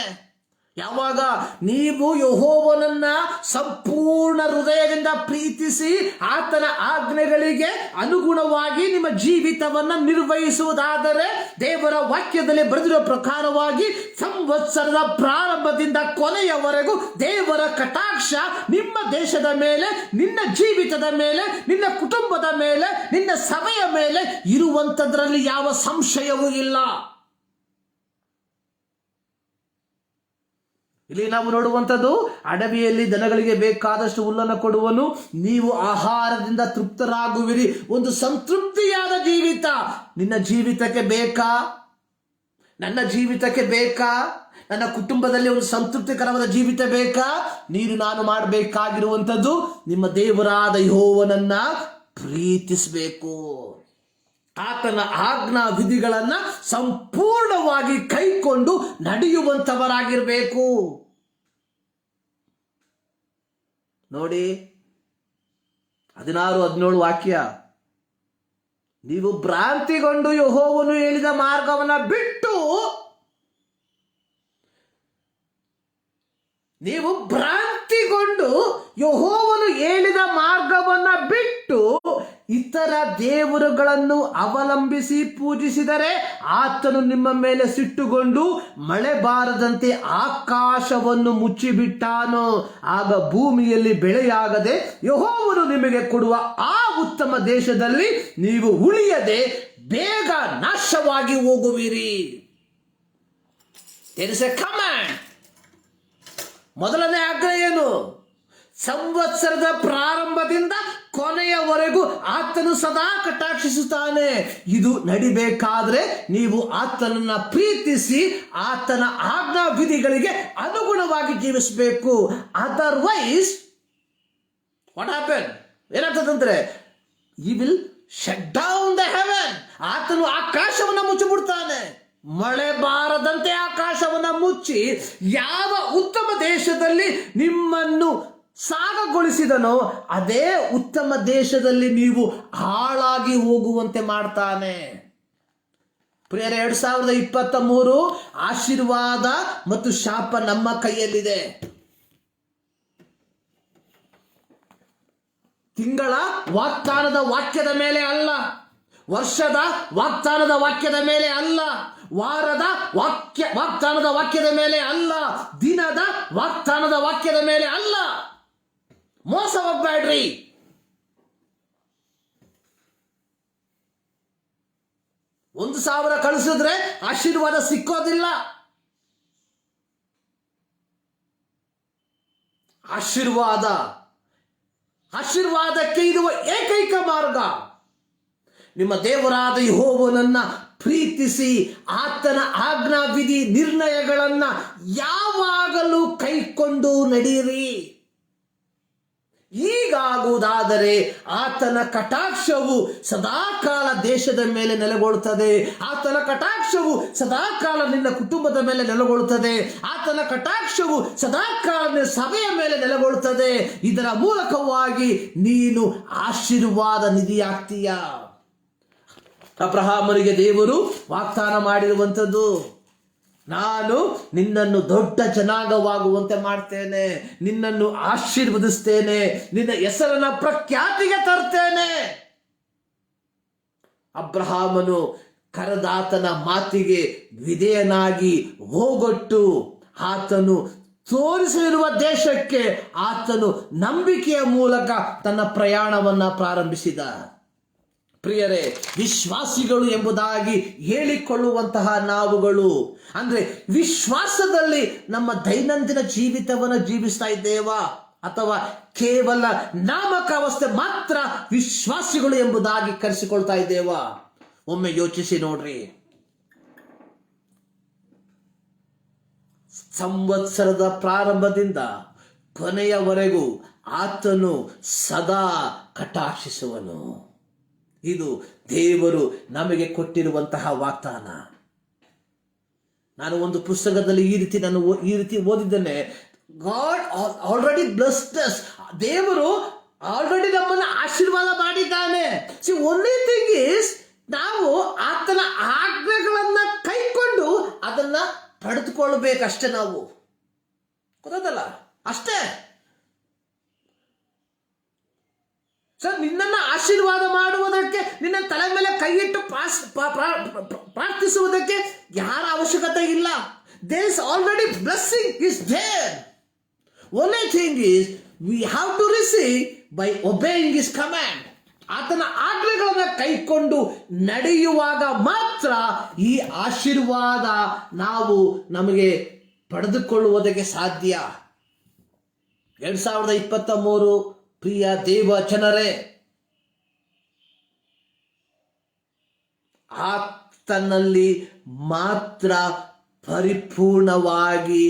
ಯಾವಾಗ ನೀವು ಯೆಹೋವನನ್ನ ಸಂಪೂರ್ಣ ಹೃದಯದಿಂದ ಪ್ರೀತಿಸಿ ಆತನ ಆಜ್ಞೆಗಳಿಗೆ ಅನುಗುಣವಾಗಿ ನಿಮ್ಮ ಜೀವಿತವನ್ನ ನಿರ್ವಹಿಸುವುದಾದರೆ, ದೇವರ ವಾಕ್ಯದಲ್ಲಿ ಬರೆದಿರುವ ಪ್ರಕಾರವಾಗಿ ಸಂವತ್ಸರದ ಪ್ರಾರಂಭದಿಂದ ಕೊನೆಯವರೆಗೂ ದೇವರ ಕಟಾಕ್ಷ ನಿಮ್ಮ ದೇಶದ ಮೇಲೆ, ನಿನ್ನ ಜೀವಿತದ ಮೇಲೆ, ನಿನ್ನ ಕುಟುಂಬದ ಮೇಲೆ, ನಿನ್ನ ಸಭೆಯ ಮೇಲೆ ಇರುವಂತದ್ರಲ್ಲಿ ಯಾವ ಸಂಶಯವೂ ಇಲ್ಲ. ಇಲ್ಲಿ ನಾವು ನೋಡುವಂಥದ್ದು, ಅಡವಿಯಲ್ಲಿ ದನಗಳಿಗೆ ಬೇಕಾದಷ್ಟು ಹುಲ್ಲನ್ನು ಕೊಡುವನು, ನೀವು ಆಹಾರದಿಂದ ತೃಪ್ತರಾಗುವಿರಿ. ಒಂದು ಸಂತೃಪ್ತಿಯಾದ ಜೀವಿತ ನಿನ್ನ ಜೀವಿತಕ್ಕೆ ಬೇಕಾ? ನನ್ನ ಜೀವಿತಕ್ಕೆ ಬೇಕಾ? ನನ್ನ ಕುಟುಂಬದಲ್ಲಿ ಒಂದು ಸಂತೃಪ್ತಿಕರವಾದ ಜೀವಿತ ಬೇಕಾ? ನೀನು ನಾನು ಮಾಡಬೇಕಾಗಿರುವಂಥದ್ದು ನಿಮ್ಮ ದೇವರಾದ ಯೆಹೋವನನ್ನ ಪ್ರೀತಿಸಬೇಕು. ಆತನ ಆಜ್ಞಾ ವಿಧಿಗಳನ್ನ ಸಂಪೂರ್ಣವಾಗಿ ಕೈಕೊಂಡು ನಡೆಯುವಂತವರಾಗಿರಬೇಕು. ನೋಡಿ, 16-17 ವಾಕ್ಯ, ನೀವು ಭ್ರಾಂತಿಗೊಂಡು ಯೆಹೋವನು ಹೇಳಿದ ಮಾರ್ಗವನ್ನ ಬಿಟ್ಟು, ನೀವು ಭ್ರಾಂತಿಗೊಂಡು ಯೆಹೋವನು ಹೇಳಿದ ಮಾರ್ಗವನ್ನ ಬಿಟ್ಟು ಇತರ ದೇವರುಗಳನ್ನು ಅವಲಂಬಿಸಿ ಪೂಜಿಸಿದರೆ ಆತನು ನಿಮ್ಮ ಮೇಲೆ ಸಿಟ್ಟುಗೊಂಡು ಮಳೆ ಬಾರದಂತೆ ಆಕಾಶವನ್ನು ಮುಚ್ಚಿಬಿಟ್ಟಾನು. ಆಗ ಭೂಮಿಯಲ್ಲಿ ಬೆಳೆಯಾಗದೆ ಯೆಹೋವನು ನಿಮಗೆ ಕೊಡುವ ಆ ಉತ್ತಮ ದೇಶದಲ್ಲಿ ನೀವು ಉಳಿಯದೆ ಬೇಗ ನಾಶವಾಗಿ ಹೋಗುವಿರಿ. There is a command. ಮೊದಲನೇ ಆಜ್ಞೆ ಏನು? ಸಂವತ್ಸರದ ಪ್ರಾರಂಭದಿಂದ ಕೊನೆಯವರೆಗೂ ಆತನು ಸದಾ ಕಟಾಕ್ಷಿಸುತ್ತಾನೆ. ಇದು ನಡಿಬೇಕಾದ್ರೆ ನೀವು ಆತನನ್ನ ಪ್ರೀತಿಸಿ ಆತನ ಆಜ್ಞಾ ವಿಧಿಗಳಿಗೆ ಅನುಗುಣವಾಗಿ ಜೀವಿಸಬೇಕು. Otherwise what happen? ಏನಾಗ್ತದಂದ್ರೆ he will shut down the heaven. ಆತನು ಆಕಾಶವನ್ನ ಮುಚ್ಚಿಬಿಡ್ತಾನೆ. ಮಳೆ ಬಾರದಂತೆ ಆಕಾಶವನ್ನ ಮುಚ್ಚಿ ಯಾವ ಉತ್ತಮ ದೇಶದಲ್ಲಿ ನಿಮ್ಮನ್ನು ಸಾಗಗೊಳಿಸಿದನೋ ಅದೇ ಉತ್ತಮ ದೇಶದಲ್ಲಿ ನೀವು ಹಾಳಾಗಿ ಹೋಗುವಂತೆ ಮಾಡ್ತಾನೆ. ಪ್ರಿಯರೇ, 2023 ಆಶೀರ್ವಾದ ಮತ್ತು ಶಾಪ ನಮ್ಮ ಕೈಯಲ್ಲಿದೆ. ತಿಂಗಳ ವಾಗ್ದಾನದ ವಾಕ್ಯದ ಮೇಲೆ ಅಲ್ಲ, ವರ್ಷದ ವಾಗ್ದಾನದ ವಾಕ್ಯದ ಮೇಲೆ ಅಲ್ಲ, ವಾರದ ವಾಗ್ದಾನದ ವಾಕ್ಯದ ಮೇಲೆ ಅಲ್ಲ, ದಿನದ ವಾಗ್ದಾನದ ವಾಕ್ಯದ ಮೇಲೆ ಅಲ್ಲ. ಮೋಸ ಹೋಗ್ಬೇಡ್ರಿ. $1,000 ಕಳಿಸಿದ್ರೆ ಆಶೀರ್ವಾದ ಸಿಕ್ಕೋದಿಲ್ಲ. ಆಶೀರ್ವಾದಕ್ಕೆ ಇರುವ ಏಕೈಕ ಮಾರ್ಗ ನಿಮ್ಮ ದೇವರಾದ ಯೆಹೋವನನ್ನ ಪ್ರೀತಿಸಿ ಆತನ ಆಜ್ಞಾ ವಿಧಿ ನಿರ್ಣಯಗಳನ್ನ ಯಾವಾಗಲೂ ಕೈಕೊಂಡು ನಡೆಯಿರಿ. ಹೀಗಾಗುವುದಾದರೆ ಆತನ ಕಟಾಕ್ಷವು ಸದಾಕಾಲ ದೇಶದ ಮೇಲೆ ನೆಲೆಗೊಳ್ಳುತ್ತದೆ. ಆತನ ಕಟಾಕ್ಷವು ಸದಾಕಾಲ ನಿನ್ನ ಕುಟುಂಬದ ಮೇಲೆ ನೆಲೆಗೊಳ್ಳುತ್ತದೆ. ಆತನ ಕಟಾಕ್ಷವು ಸದಾಕಾಲ ನಿನ್ನ ಸಭೆಯ ಮೇಲೆ ನೆಲೆಗೊಳ್ಳುತ್ತದೆ. ಇದರ ಮೂಲಕವಾಗಿ ನೀನು ಆಶೀರ್ವಾದ ನಿಧಿಯಾಗ್ತೀಯ. ಅಬ್ರಹಾಮನಿಗೆ ದೇವರು ವಾಗ್ದಾನ ಮಾಡಿರುವಂಥದ್ದು, ನಾನು ನಿನ್ನನ್ನು ದೊಡ್ಡ ಜನಾಂಗವಾಗುವಂತೆ ಮಾಡ್ತೇನೆ, ನಿನ್ನನ್ನು ಆಶೀರ್ವದಿಸ್ತೇನೆ, ನಿನ್ನ ಹೆಸರನ್ನ ಪ್ರಖ್ಯಾತಿಗೆ ತರ್ತೇನೆ. ಅಬ್ರಹಾಮನು ಕರೆದಾತನ ಮಾತಿಗೆ ವಿಧೇಯನಾಗಿ ಹೋಗೊಟ್ಟು ಆತನು ತೋರಿಸಿರುವ ದೇಶಕ್ಕೆ ಆತನು ನಂಬಿಕೆಯ ಮೂಲಕ ತನ್ನ ಪ್ರಯಾಣವನ್ನ ಪ್ರಾರಂಭಿಸಿದ. ಪ್ರಿಯರೇ, ವಿಶ್ವಾಸಿಗಳು ಎಂಬುದಾಗಿ ಹೇಳಿಕೊಳ್ಳುವಂತಹ ನಾವುಗಳು ಅಂದ್ರೆ ವಿಶ್ವಾಸದಲ್ಲಿ ನಮ್ಮ ದೈನಂದಿನ ಜೀವಿತವನ್ನು ಜೀವಿಸ್ತಾ ಇದ್ದೇವಾ ಅಥವಾ ಕೇವಲ ನಾಮಕಾವಸ್ಥೆ ಮಾತ್ರ ವಿಶ್ವಾಸಿಗಳು ಎಂಬುದಾಗಿ ಕರೆಸಿಕೊಳ್ತಾ ಇದ್ದೇವಾ? ಒಮ್ಮೆ ಯೋಚಿಸಿ ನೋಡ್ರಿ. ಸಂವತ್ಸರದ ಪ್ರಾರಂಭದಿಂದ ಕೊನೆಯವರೆಗೂ ಆತನು ಸದಾ ಕಟಾಕ್ಷಿಸುವನು. ಇದು ದೇವರು ನಮಗೆ ಕೊಟ್ಟಿರುವಂತಹ ವಾಗ್ದಾನ. ನಾನು ಒಂದು ಪುಸ್ತಕದಲ್ಲಿ ಈ ರೀತಿ ಓದಿದ್ದೇನೆ. God already blessed us. ದೇವರು ಆಲ್ರೆಡಿ ನಮ್ಮನ್ನು ಆಶೀರ್ವಾದ ಮಾಡಿದ್ದಾನೆ. ಸಿ ಓನ್ಲಿ ಥಿಂಗ್ ಈಸ್ ನಾವು ಆತನ ಆಜ್ಞೆಗಳನ್ನ ಕೈಕೊಂಡು ಅದನ್ನ ಪಡೆದುಕೊಳ್ಬೇಕಷ್ಟೇ. ನಾವು ಗೊತ್ತಲ್ಲ ಅಷ್ಟೇ. ಸರ್, ನಿನ್ನನ್ನು ಆಶೀರ್ವಾದ ಮಾಡುವುದಕ್ಕೆ, ನಿನ್ನ ತಲೆ ಮೇಲೆ ಕೈಯಿಟ್ಟು ಪ್ರಾರ್ಥಿಸುವುದಕ್ಕೆ ಯಾರ ಅವಶ್ಯಕತೆ ಇಲ್ಲ. There is already blessing is there. Only thing is we have to receive by obeying his command. ಆತನ ಆಜ್ಞೆಗಳನ್ನು ಕೈಕೊಂಡು ನಡೆಯುವಾಗ ಮಾತ್ರ ಈ ಆಶೀರ್ವಾದ ನಮಗೆ ಪಡೆದುಕೊಳ್ಳುವುದಕ್ಕೆ ಸಾಧ್ಯ. 2023 ಪ್ರಿಯ ದೇವ ಜನರೇ, ಆತನಲ್ಲಿ ಮಾತ್ರ ಪರಿಪೂರ್ಣವಾಗಿ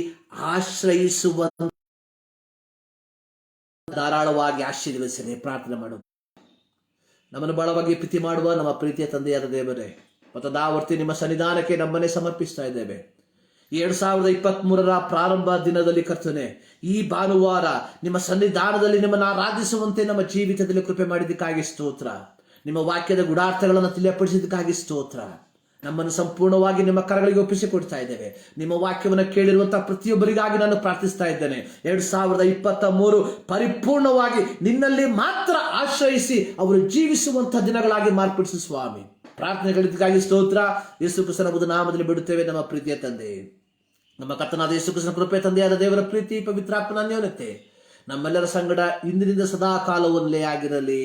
ಆಶ್ರಯಿಸುವ ಧಾರಾಳವಾಗಿ ಆಶೀರ್ವದಿಸಲಿ. ಪ್ರಾರ್ಥನೆ ಮಾಡು. ನಮ್ಮನ್ನು ಬಹಳವಾಗಿ ಪ್ರೀತಿ ಮಾಡುವ ನಮ್ಮ ಪ್ರೀತಿಯ ತಂದೆಯಾದ ದೇವರೇ, ಮತ್ತದಾವರ್ತಿ ನಿಮ್ಮ ಸನ್ನಿಧಾನಕ್ಕೆ ನಮ್ಮನ್ನೇ ಸಮರ್ಪಿಸ್ತಾ ಇದ್ದೇವೆ. 2023 ಪ್ರಾರಂಭ ದಿನದಲ್ಲಿ ಕರ್ತನೆ, ಈ ಭಾನುವಾರ ನಿಮ್ಮ ಸನ್ನಿಧಾನದಲ್ಲಿ ನಿಮ್ಮನ್ನು ಆರಾಧಿಸುವಂತೆ ನಮ್ಮ ಜೀವಿತದಲ್ಲಿ ಕೃಪೆ ಮಾಡಿದ್ದಕ್ಕಾಗಿ ಸ್ತೋತ್ರ. ನಿಮ್ಮ ವಾಕ್ಯದ ಗುಡಾರ್ಥಗಳನ್ನು ತಿಳಿಯಪಡಿಸಿದ್ದಕ್ಕಾಗಿ ಸ್ತೋತ್ರ. ನಮ್ಮನ್ನು ಸಂಪೂರ್ಣವಾಗಿ ನಿಮ್ಮ ಕರಗಳಿಗೆ ಒಪ್ಪಿಸಿಕೊಡ್ತಾ ಇದ್ದೇವೆ. ನಿಮ್ಮ ವಾಕ್ಯವನ್ನು ಕೇಳಿರುವಂತಹ ಪ್ರತಿಯೊಬ್ಬರಿಗಾಗಿ ನಾನು ಪ್ರಾರ್ಥಿಸ್ತಾ ಇದ್ದೇನೆ. 2023 ಪರಿಪೂರ್ಣವಾಗಿ ನಿನ್ನಲ್ಲಿ ಮಾತ್ರ ಆಶ್ರಯಿಸಿ ಅವರು ಜೀವಿಸುವಂತಹ ದಿನಗಳಾಗಿ ಮಾರ್ಪಡಿಸು ಸ್ವಾಮಿ. ಪ್ರಾರ್ಥನೆಗಳಿಗಾಗಿ ಸ್ತೋತ್ರ. ಯೇಸು ಕ್ರಿಸ್ತನ ನಾಮದಲ್ಲಿ ಬಿಡುತ್ತೇವೆ ನಮ್ಮ ಪ್ರೀತಿಯ ತಂದೆ. ನಮ್ಮ ಕರ್ತನಾದ ಯೇಸು ಕ್ರಿಸ್ತನ ಕೃಪೆ, ತಂದೆಯಾದ ದೇವರ ಪ್ರೀತಿ, ಪವಿತ್ರಾತ್ಮನ ಅನ್ಯೋನ್ಯತೆ ನಮ್ಮೆಲ್ಲರ ಸಂಗಡ ಇಂದಿನಿಂದ ಸದಾ ಕಾಲವಲ್ಲೇ ಆಗಿರಲಿ.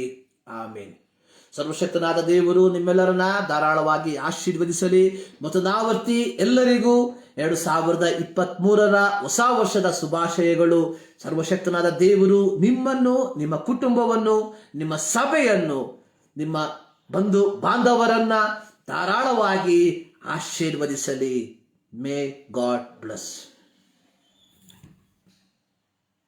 ಆಮೇನ್. ಸರ್ವಶಕ್ತನಾದ ದೇವರು ನಿಮ್ಮೆಲ್ಲರನ್ನ ಧಾರಾಳವಾಗಿ ಆಶೀರ್ವದಿಸಲಿ. ಮತ್ತು ಎಲ್ಲರಿಗೂ 2023 ಹೊಸ ವರ್ಷದ ಶುಭಾಶಯಗಳು. ಸರ್ವಶಕ್ತನಾದ ದೇವರು ನಿಮ್ಮನ್ನು, ನಿಮ್ಮ ಕುಟುಂಬವನ್ನು, ನಿಮ್ಮ ಸಭೆಯನ್ನು, ನಿಮ್ಮ ಬಂಧು ಬಾಂಧವರನ್ನ ಧಾರಾಳವಾಗಿ ಆಶೀರ್ವದಿಸಲಿ. May God bless.